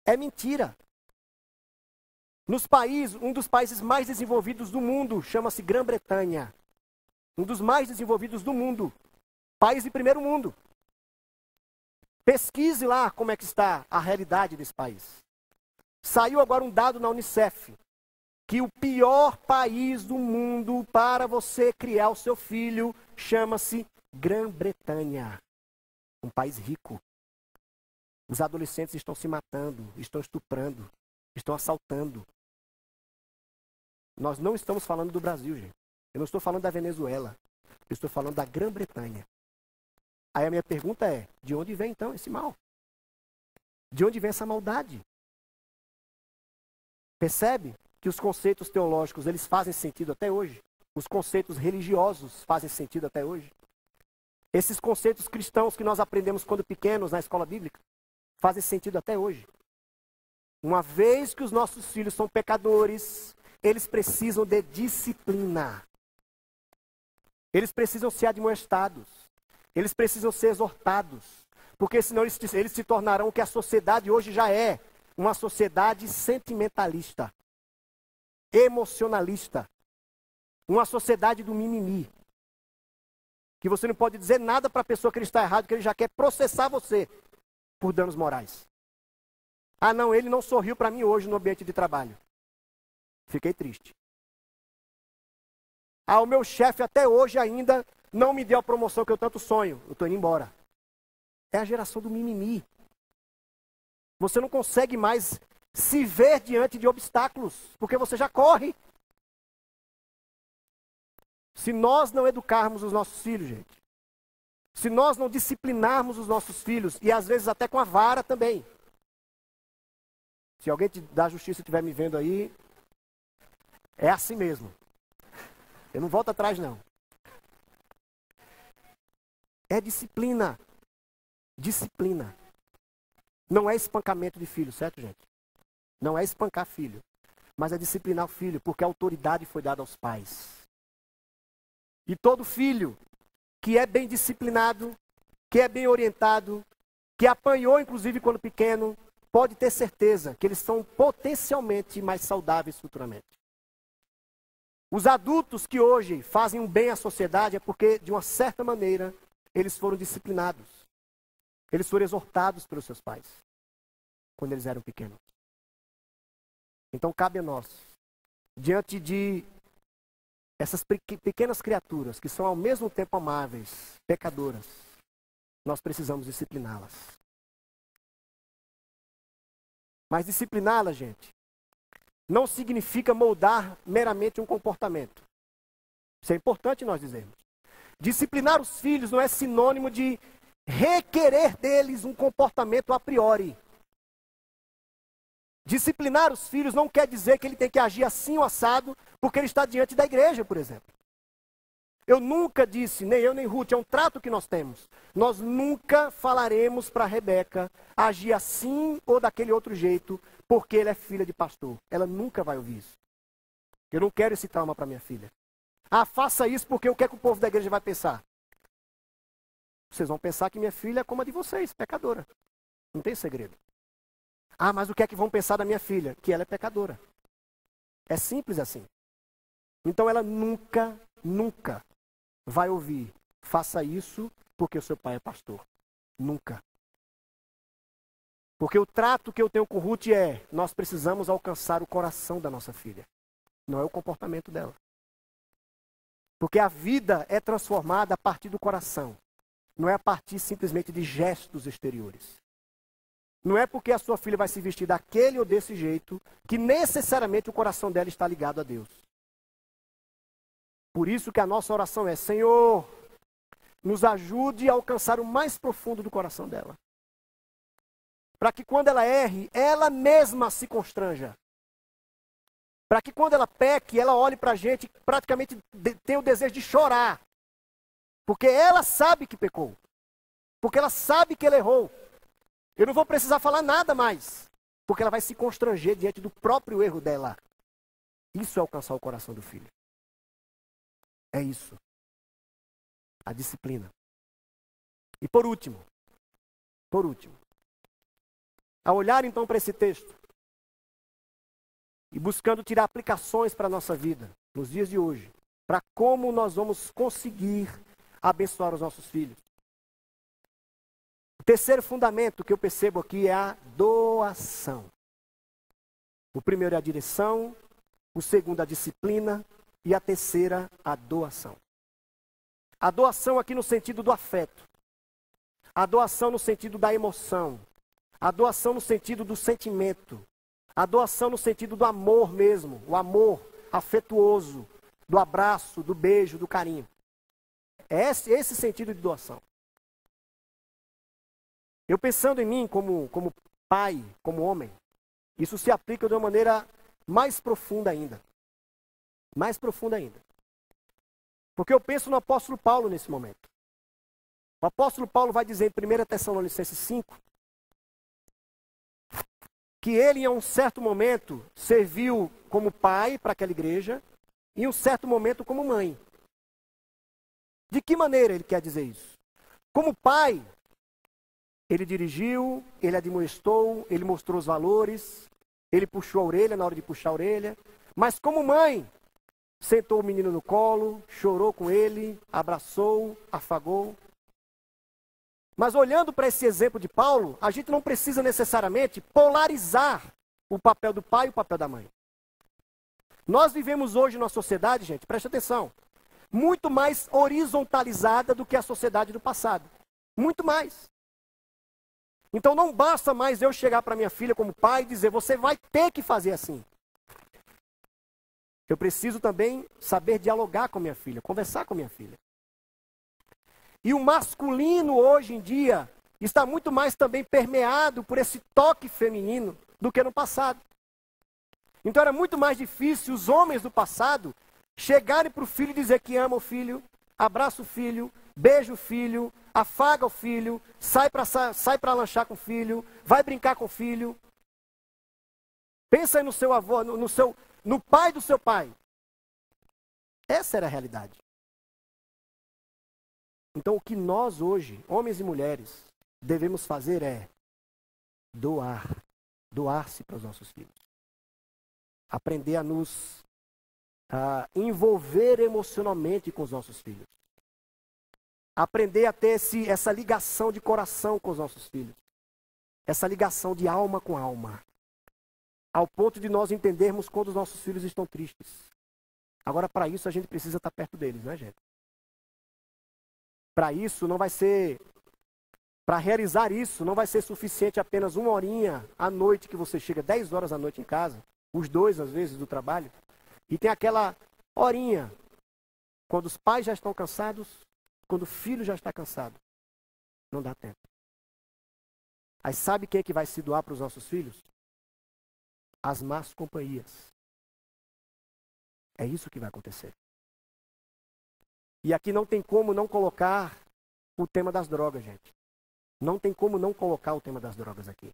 C: É mentira. Nos países, um dos países mais desenvolvidos do mundo chama-se Grã-Bretanha. Um dos mais desenvolvidos do mundo. País de primeiro mundo. Pesquise lá como é que está a realidade desse país. Saiu agora um dado na Unicef, que o pior país do mundo para você criar o seu filho chama-se Grã-Bretanha. Um país rico. Os adolescentes estão se matando, estão estuprando, estão assaltando. Nós não estamos falando do Brasil, gente. Eu não estou falando da Venezuela. Eu estou falando da Grã-Bretanha. Aí a minha pergunta é, de onde vem então esse mal? De onde vem essa maldade? Percebe que os conceitos teológicos, eles fazem sentido até hoje? Os conceitos religiosos fazem sentido até hoje? Esses conceitos cristãos que nós aprendemos quando pequenos na escola bíblica, fazem sentido até hoje? Uma vez que os nossos filhos são pecadores, eles precisam de disciplina. Eles precisam ser admoestados. Eles precisam ser exortados. Porque senão eles se tornarão o que a sociedade hoje já é. Uma sociedade sentimentalista. Emocionalista. Uma sociedade do mimimi. Que você não pode dizer nada para a pessoa que ele está errado, que ele já quer processar você por danos morais. Ah não, ele não sorriu para mim hoje no ambiente de trabalho. Fiquei triste. Ah, o meu chefe até hoje ainda não me deu a promoção que eu tanto sonho. Eu estou indo embora. É a geração do mimimi. Você não consegue mais se ver diante de obstáculos, porque você já corre. Se nós não educarmos os nossos filhos, gente, se nós não disciplinarmos os nossos filhos, e às vezes até com a vara também. Se alguém da justiça estiver me vendo aí, é assim mesmo. Eu não volto atrás, não. É disciplina. Disciplina. Não é espancamento de filho, certo, gente? Não é espancar filho. Mas é disciplinar o filho, porque a autoridade foi dada aos pais. E todo filho que é bem disciplinado, que é bem orientado, que apanhou inclusive quando pequeno, pode ter certeza que eles são potencialmente mais saudáveis futuramente. Os adultos que hoje fazem um bem à sociedade é porque, de uma certa maneira, eles foram disciplinados. Eles foram exortados pelos seus pais, quando eles eram pequenos. Então cabe a nós, diante de essas pequenas criaturas, que são ao mesmo tempo amáveis, pecadoras, nós precisamos discipliná-las. Mas discipliná-las, gente, não significa moldar meramente um comportamento. Isso é importante nós dizermos. Disciplinar os filhos não é sinônimo de requerer deles um comportamento a priori. Disciplinar os filhos não quer dizer que ele tem que agir assim ou assado, porque ele está diante da igreja, por exemplo. Eu nunca disse, nem eu nem Ruth, é um trato que nós temos. Nós nunca falaremos para Rebeca agir assim ou daquele outro jeito, porque ele é filha de pastor. Ela nunca vai ouvir isso. Eu não quero esse trauma para minha filha. Ah, faça isso porque o que é que o povo da igreja vai pensar? Vocês vão pensar que minha filha é como a de vocês, pecadora. Não tem segredo. Ah, mas o que é que vão pensar da minha filha? Que ela é pecadora. É simples assim. Então ela nunca, nunca vai ouvir, faça isso porque o seu pai é pastor. Nunca. Porque o trato que eu tenho com Ruth é, nós precisamos alcançar o coração da nossa filha. Não é o comportamento dela. Porque a vida é transformada a partir do coração. Não é a partir simplesmente de gestos exteriores. Não é porque a sua filha vai se vestir daquele ou desse jeito que necessariamente o coração dela está ligado a Deus. Por isso que a nossa oração é, Senhor, nos ajude a alcançar o mais profundo do coração dela. Para que quando ela erre, ela mesma se constranja. Para que quando ela peque, ela olhe para a gente e praticamente tenha o desejo de chorar. Porque ela sabe que pecou. Porque ela sabe que ela errou. Eu não vou precisar falar nada mais. Porque ela vai se constranger diante do próprio erro dela. Isso é alcançar o coração do filho. É isso. A disciplina. E por último. a olhar então para esse texto e buscando tirar aplicações para a nossa vida, nos dias de hoje, para como nós vamos conseguir abençoar os nossos filhos. O terceiro fundamento que eu percebo aqui é a doação. O primeiro é a direção, o segundo a disciplina e a terceira a doação. A doação aqui no sentido do afeto. A doação no sentido da emoção. A doação no sentido do sentimento. A doação no sentido do amor mesmo. O amor afetuoso, do abraço, do beijo, do carinho. É esse sentido de doação. Eu pensando em mim como pai, como homem, isso se aplica de uma maneira mais profunda ainda. Mais profunda ainda. Porque eu penso no apóstolo Paulo nesse momento. O apóstolo Paulo vai dizer em 1 Tessalonicenses 5, que ele em um certo momento serviu como pai para aquela igreja e em um certo momento como mãe. De que maneira ele quer dizer isso? Como pai, ele dirigiu, ele admoestou, ele mostrou os valores, ele puxou a orelha na hora de puxar a orelha. Mas como mãe, sentou o menino no colo, chorou com ele, abraçou, afagou. Mas olhando para esse exemplo de Paulo, a gente não precisa necessariamente polarizar o papel do pai e o papel da mãe. Nós vivemos hoje numa sociedade, gente, preste atenção, muito mais horizontalizada do que a sociedade do passado. Muito mais. Então não basta mais eu chegar para minha filha como pai e dizer, você vai ter que fazer assim. Eu preciso também saber dialogar com minha filha, conversar com minha filha. E o masculino hoje em dia está muito mais também permeado por esse toque feminino do que no passado. Então era muito mais difícil os homens do passado chegarem para o filho e dizer que ama o filho, abraça o filho, beija o filho, afaga o filho, sai para lanchar com o filho, vai brincar com o filho. Pensa aí no seu avô, no pai do seu pai. Essa era a realidade. Então o que nós hoje, homens e mulheres, devemos fazer é doar-se para os nossos filhos. Aprender a nos envolver emocionalmente com os nossos filhos. Aprender a ter essa ligação de coração com os nossos filhos. Essa ligação de alma com alma. Ao ponto de nós entendermos quando os nossos filhos estão tristes. Agora, para isso, a gente precisa estar perto deles, né, gente? Para isso, não vai ser... Para realizar isso, não vai ser suficiente apenas uma horinha à noite que você chega 10 horas à noite em casa, os dois, às vezes, do trabalho, e tem aquela horinha, quando os pais já estão cansados, quando o filho já está cansado. Não dá tempo. Aí sabe quem é que vai se doar para os nossos filhos? As más companhias. É isso que vai acontecer. E aqui não tem como não colocar o tema das drogas, gente. Não tem como não colocar o tema das drogas aqui.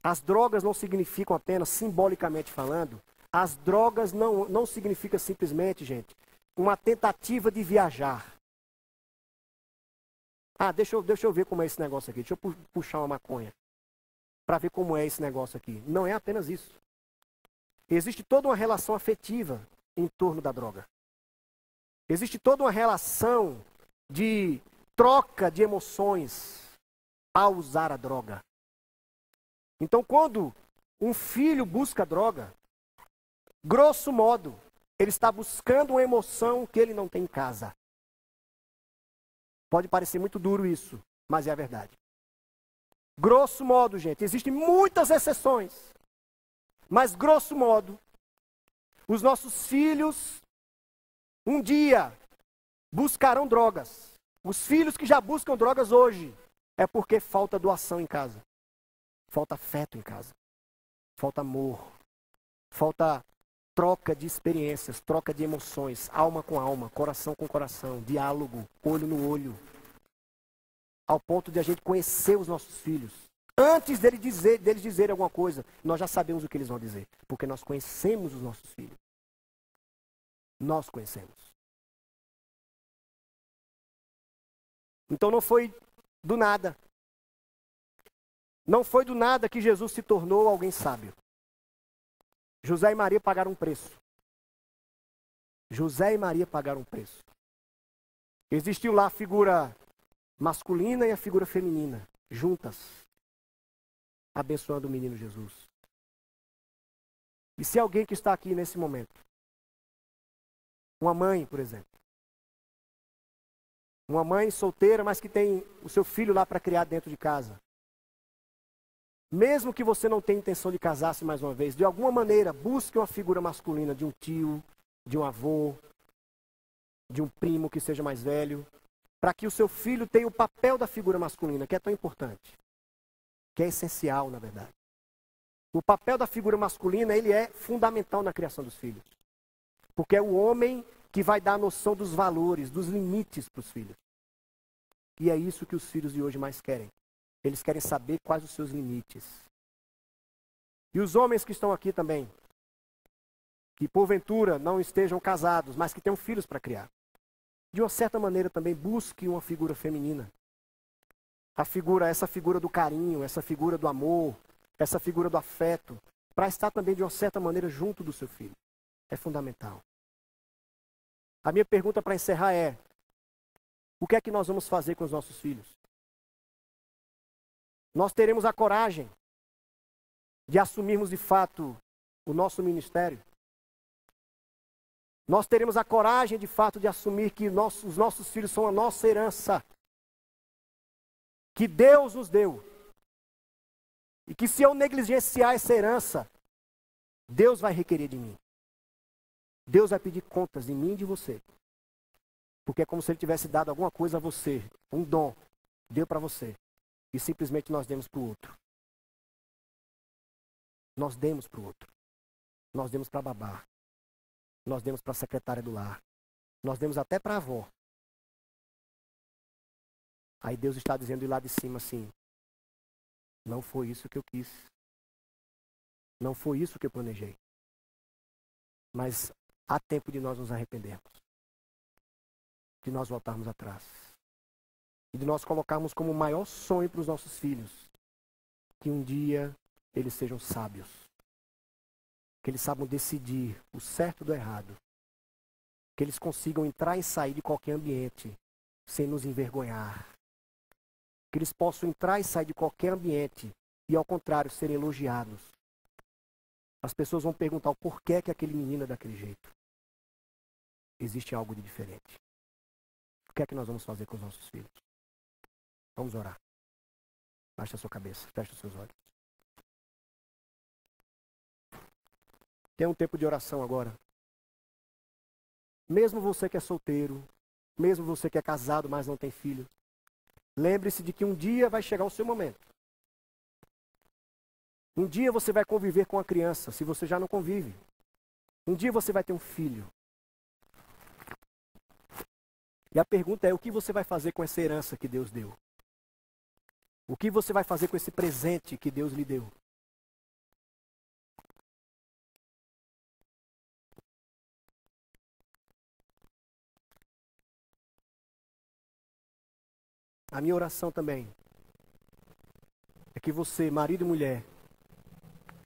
C: As drogas não significam apenas, simbolicamente falando, as drogas não significa simplesmente, gente, uma tentativa de viajar. Deixa eu ver como é esse negócio aqui. Deixa eu puxar uma maconha. Para ver como é esse negócio aqui. Não é apenas isso. Existe toda uma relação afetiva em torno da droga. Existe toda uma relação de troca de emoções ao usar a droga. Então, quando um filho busca droga, grosso modo, ele está buscando uma emoção que ele não tem em casa. Pode parecer muito duro isso, mas é a verdade. Grosso modo, gente, existem muitas exceções, mas grosso modo, os nossos filhos um dia buscarão drogas. Os filhos que já buscam drogas hoje é porque falta doação em casa. Falta afeto em casa. Falta amor. Falta troca de experiências, troca de emoções, alma com alma, coração com coração, diálogo, olho no olho. Ao ponto de a gente conhecer os nossos filhos. Antes deles dizerem alguma coisa, nós já sabemos o que eles vão dizer. Porque nós conhecemos os nossos filhos. Nós conhecemos. Então não foi do nada Não foi do nada que Jesus se tornou alguém sábio. José e Maria pagaram um preço. José e Maria pagaram um preço. Existiu lá a figura masculina e a figura feminina, juntas, abençoando o menino Jesus. E se alguém que está aqui nesse momento, uma mãe, por exemplo, uma mãe solteira, mas que tem o seu filho lá para criar dentro de casa, mesmo que você não tenha intenção de casar-se mais uma vez, de alguma maneira, busque uma figura masculina de um tio, de um avô, de um primo que seja mais velho, para que o seu filho tenha o papel da figura masculina, que é tão importante, que é essencial, na verdade. O papel da figura masculina, ele é fundamental na criação dos filhos, porque é o homem que vai dar a noção dos valores, dos limites para os filhos. E é isso que os filhos de hoje mais querem. Eles querem saber quais os seus limites. E os homens que estão aqui também, que porventura não estejam casados, mas que tenham filhos para criar, de uma certa maneira também busque uma figura feminina. Essa figura do carinho, essa figura do amor, essa figura do afeto, para estar também de uma certa maneira junto do seu filho. É fundamental. A minha pergunta para encerrar é: o que é que nós vamos fazer com os nossos filhos? Nós teremos a coragem de assumirmos de fato o nosso ministério? Nós teremos a coragem de fato de assumir que os nossos filhos são a nossa herança, que Deus nos deu, e que se eu negligenciar essa herança, Deus vai requerer de mim. Deus vai pedir contas de mim e de você. Porque é como se Ele tivesse dado alguma coisa a você, um dom, deu para você, e simplesmente nós demos para o outro. Nós demos para o outro. Nós demos para a babá. Nós demos para a secretária do lar. Nós demos até para a avó. Aí Deus está dizendo lá de cima assim: não foi isso que eu quis. Não foi isso que eu planejei. Mas há tempo de nós nos arrependermos. De nós voltarmos atrás. E de nós colocarmos como o maior sonho para os nossos filhos que um dia eles sejam sábios. Que eles saibam decidir o certo do errado. Que eles consigam entrar e sair de qualquer ambiente sem nos envergonhar. Que eles possam entrar e sair de qualquer ambiente e, ao contrário, serem elogiados. As pessoas vão perguntar o porquê que aquele menino é daquele jeito. Existe algo de diferente. O que é que nós vamos fazer com os nossos filhos? Vamos orar. Baixe a sua cabeça, feche os seus olhos. Tem um tempo de oração agora. Mesmo você que é solteiro, mesmo você que é casado, mas não tem filho, lembre-se de que um dia vai chegar o seu momento. Um dia você vai conviver com a criança, se você já não convive. Um dia você vai ter um filho. E a pergunta é: o que você vai fazer com essa herança que Deus deu? O que você vai fazer com esse presente que Deus lhe deu? A minha oração também é que você, marido e mulher,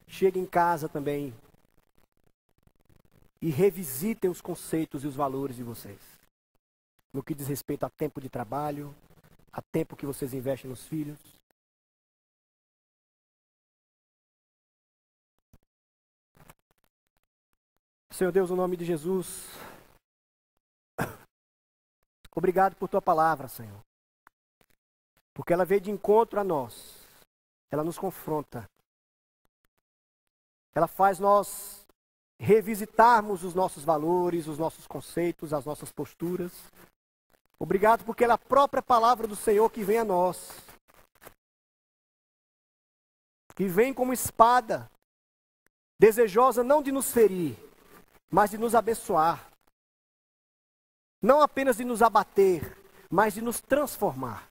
C: chegue em casa também e revisitem os conceitos e os valores de vocês. No que diz respeito a tempo de trabalho, a tempo que vocês investem nos filhos. Senhor Deus, no nome de Jesus, obrigado por tua palavra, Senhor. Porque ela veio de encontro a nós. Ela nos confronta. Ela faz nós revisitarmos os nossos valores, os nossos conceitos, as nossas posturas. Obrigado porque ela é a própria palavra do Senhor que vem a nós. Que vem como espada, desejosa não de nos ferir, mas de nos abençoar. Não apenas de nos abater, mas de nos transformar.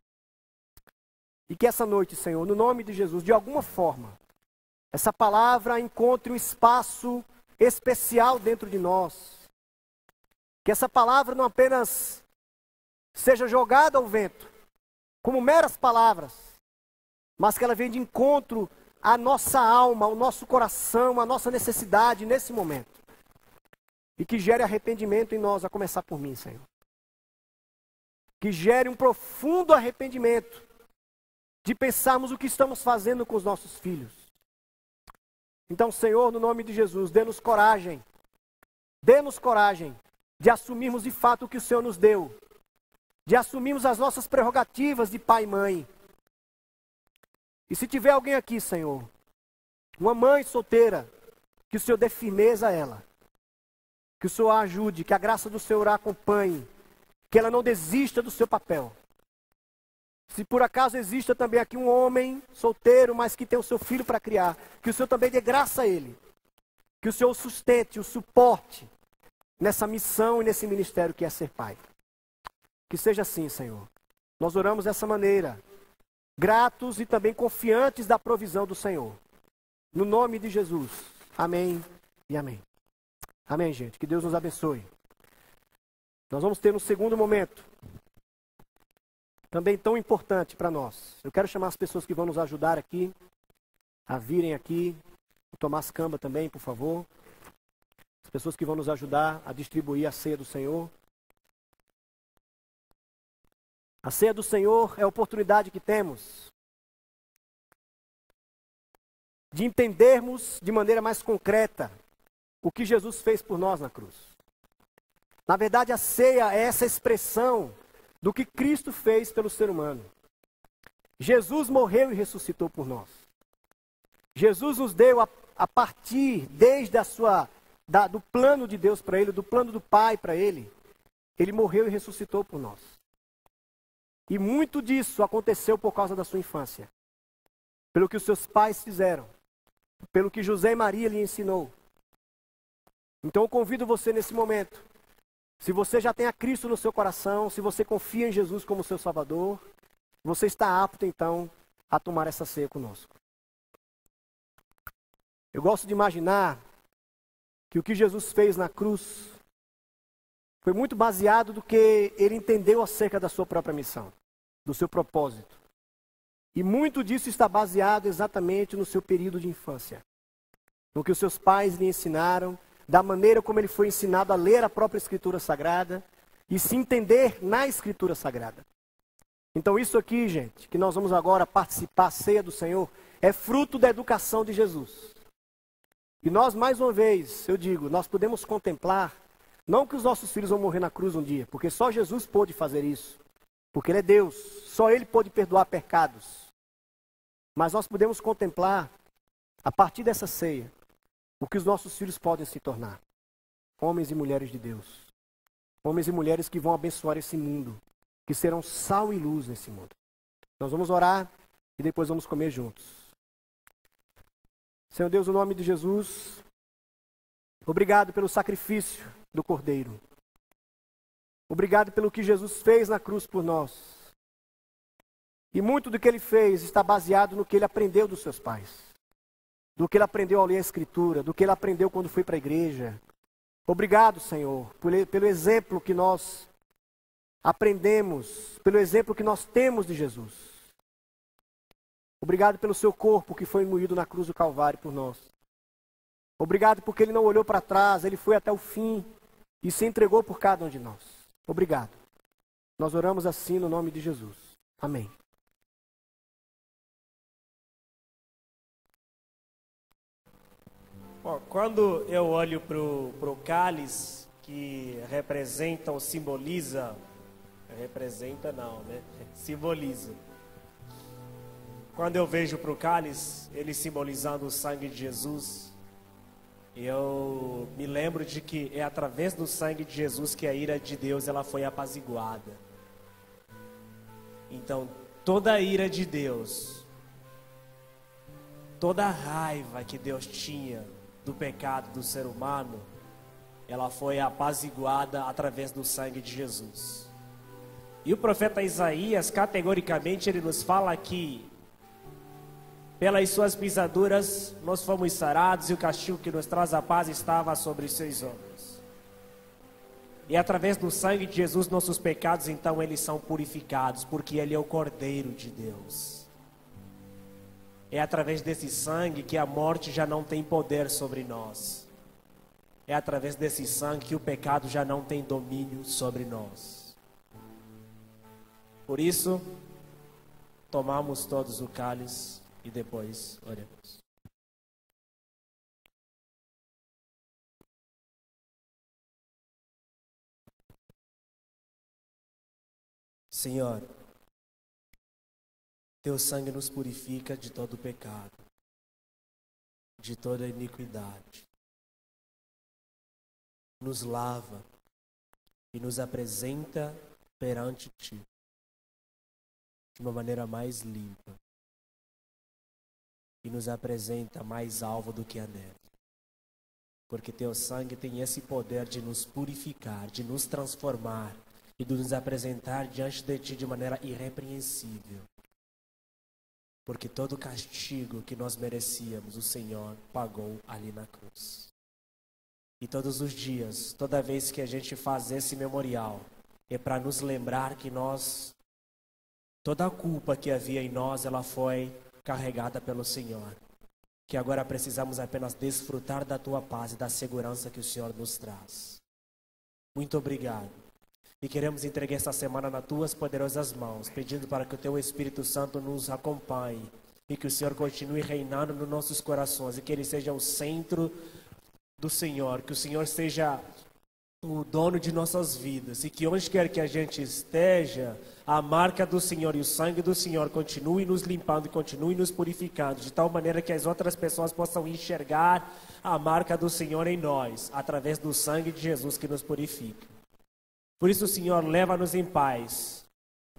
C: E que essa noite, Senhor, no nome de Jesus, de alguma forma, essa palavra encontre um espaço especial dentro de nós. Que essa palavra não apenas seja jogada ao vento, como meras palavras, mas que ela venha de encontro à nossa alma, ao nosso coração, à nossa necessidade nesse momento. E que gere arrependimento em nós, a começar por mim, Senhor. Que gere um profundo arrependimento de pensarmos o que estamos fazendo com os nossos filhos. Então, Senhor, no nome de Jesus, dê-nos coragem de assumirmos de fato o que o Senhor nos deu, de assumirmos as nossas prerrogativas de pai e mãe. E se tiver alguém aqui, Senhor, uma mãe solteira, que o Senhor dê firmeza a ela, que o Senhor a ajude, que a graça do Senhor a acompanhe, que ela não desista do seu papel. Se por acaso exista também aqui um homem solteiro, mas que tem o seu filho para criar, que o Senhor também dê graça a ele, que o Senhor o sustente, o suporte nessa missão e nesse ministério que é ser pai. Que seja assim, Senhor. Nós oramos dessa maneira, gratos e também confiantes da provisão do Senhor. No nome de Jesus. Amém e amém. Amém, gente. Que Deus nos abençoe. Nós vamos ter um segundo momento, também tão importante para nós. Eu quero chamar as pessoas que vão nos ajudar aqui, a virem aqui. O Tomás Camba também, por favor. As pessoas que vão nos ajudar a distribuir a ceia do Senhor. A ceia do Senhor é a oportunidade que temos de entendermos de maneira mais concreta o que Jesus fez por nós na cruz. Na verdade, a ceia é essa expressão do que Cristo fez pelo ser humano. Jesus morreu e ressuscitou por nós. Jesus nos deu a partir, desde do plano de Deus para ele, do plano do Pai para ele, ele morreu e ressuscitou por nós. E muito disso aconteceu por causa da sua infância. Pelo que os seus pais fizeram. Pelo que José e Maria lhe ensinou. Então eu convido você nesse momento. Se você já tem a Cristo no seu coração, se você confia em Jesus como seu Salvador, você está apto então a tomar essa ceia conosco. Eu gosto de imaginar que o que Jesus fez na cruz foi muito baseado do que ele entendeu acerca da sua própria missão, do seu propósito. E muito disso está baseado exatamente no seu período de infância. No que os seus pais lhe ensinaram, da maneira como ele foi ensinado a ler a própria Escritura Sagrada e se entender na Escritura Sagrada. Então isso aqui, gente, que nós vamos agora participar, a ceia do Senhor, é fruto da educação de Jesus. E nós, mais uma vez, eu digo, nós podemos contemplar, não que os nossos filhos vão morrer na cruz um dia, porque só Jesus pôde fazer isso, porque Ele é Deus, só Ele pôde perdoar pecados. Mas nós podemos contemplar, a partir dessa ceia, o que os nossos filhos podem se tornar. Homens e mulheres de Deus. Homens e mulheres que vão abençoar esse mundo, que serão sal e luz nesse mundo. Nós vamos orar e depois vamos comer juntos. Senhor Deus, no nome de Jesus, obrigado pelo sacrifício do Cordeiro. Obrigado pelo que Jesus fez na cruz por nós. E muito do que Ele fez está baseado no que Ele aprendeu dos seus pais. Do que Ele aprendeu ao ler a Escritura, do que Ele aprendeu quando foi para a igreja. Obrigado, Senhor, pelo exemplo que nós aprendemos, pelo exemplo que nós temos de Jesus. Obrigado pelo seu corpo que foi moído na cruz do Calvário por nós. Obrigado porque Ele não olhou para trás, Ele foi até o fim e se entregou por cada um de nós. Obrigado. Nós oramos assim no nome de Jesus. Amém.
B: Bom, quando eu olho para o cálice, que representa ou simboliza, simboliza. Quando eu vejo para o cálice, ele simbolizando o sangue de Jesus, eu me lembro de que é através do sangue de Jesus que a ira de Deus ela foi apaziguada. Então, toda a ira de Deus, toda a raiva que Deus tinha do pecado do ser humano, ela foi apaziguada através do sangue de Jesus. E o profeta Isaías, categoricamente, ele nos fala que pelas suas pisaduras nós fomos sarados e o castigo que nos traz a paz estava sobre os seus ombros. E através do sangue de Jesus nossos pecados então eles são purificados, porque Ele é o Cordeiro de Deus. É através desse sangue que a morte já não tem poder sobre nós. É através desse sangue que o pecado já não tem domínio sobre nós. Por isso, tomamos todos o cálice e depois oremos. Senhor, teu sangue nos purifica de todo pecado, de toda iniquidade. Nos lava e nos apresenta perante ti de uma maneira mais limpa. E nos apresenta mais alvo do que a neve. Porque teu sangue tem esse poder de nos purificar, de nos transformar e de nos apresentar diante de ti de maneira irrepreensível. Porque todo o castigo que nós merecíamos, o Senhor pagou ali na cruz. E todos os dias, toda vez que a gente faz esse memorial, é para nos lembrar que toda a culpa que havia em nós, ela foi carregada pelo Senhor. Que agora precisamos apenas desfrutar da tua paz e da segurança que o Senhor nos traz. Muito obrigado. E queremos entregar esta semana nas tuas poderosas mãos, pedindo para que o teu Espírito Santo nos acompanhe e que o Senhor continue reinando nos nossos corações e que Ele seja o centro do Senhor, que o Senhor seja o dono de nossas vidas e que onde quer que a gente esteja, a marca do Senhor e o sangue do Senhor continue nos limpando e continue nos purificando, de tal maneira que as outras pessoas possam enxergar a marca do Senhor em nós, através do sangue de Jesus que nos purifica. Por isso, Senhor, leva-nos em paz,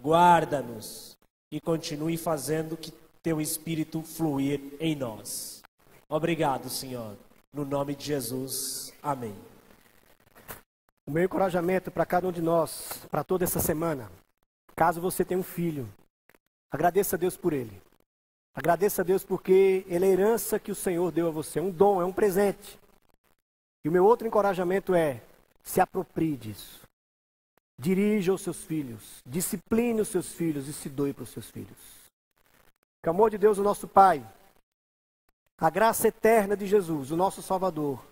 B: guarda-nos e continue fazendo que teu Espírito fluir em nós. Obrigado, Senhor. No nome de Jesus. Amém.
C: O meu encorajamento para cada um de nós, para toda essa semana, caso você tenha um filho, agradeça a Deus por ele. Agradeça a Deus porque ele é a herança que o Senhor deu a você, é um dom, é um presente. E o meu outro encorajamento é, se aproprie disso. Dirija os seus filhos, discipline os seus filhos e se doe para os seus filhos. Que o amor de Deus, o nosso Pai, a graça eterna de Jesus, o nosso Salvador,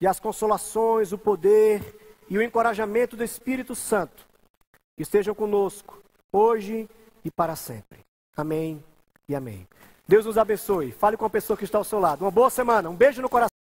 C: e as consolações, o poder e o encorajamento do Espírito Santo estejam conosco, hoje e para sempre. Amém e amém. Deus nos abençoe. Fale com a pessoa que está ao seu lado. Uma boa semana, um beijo no coração.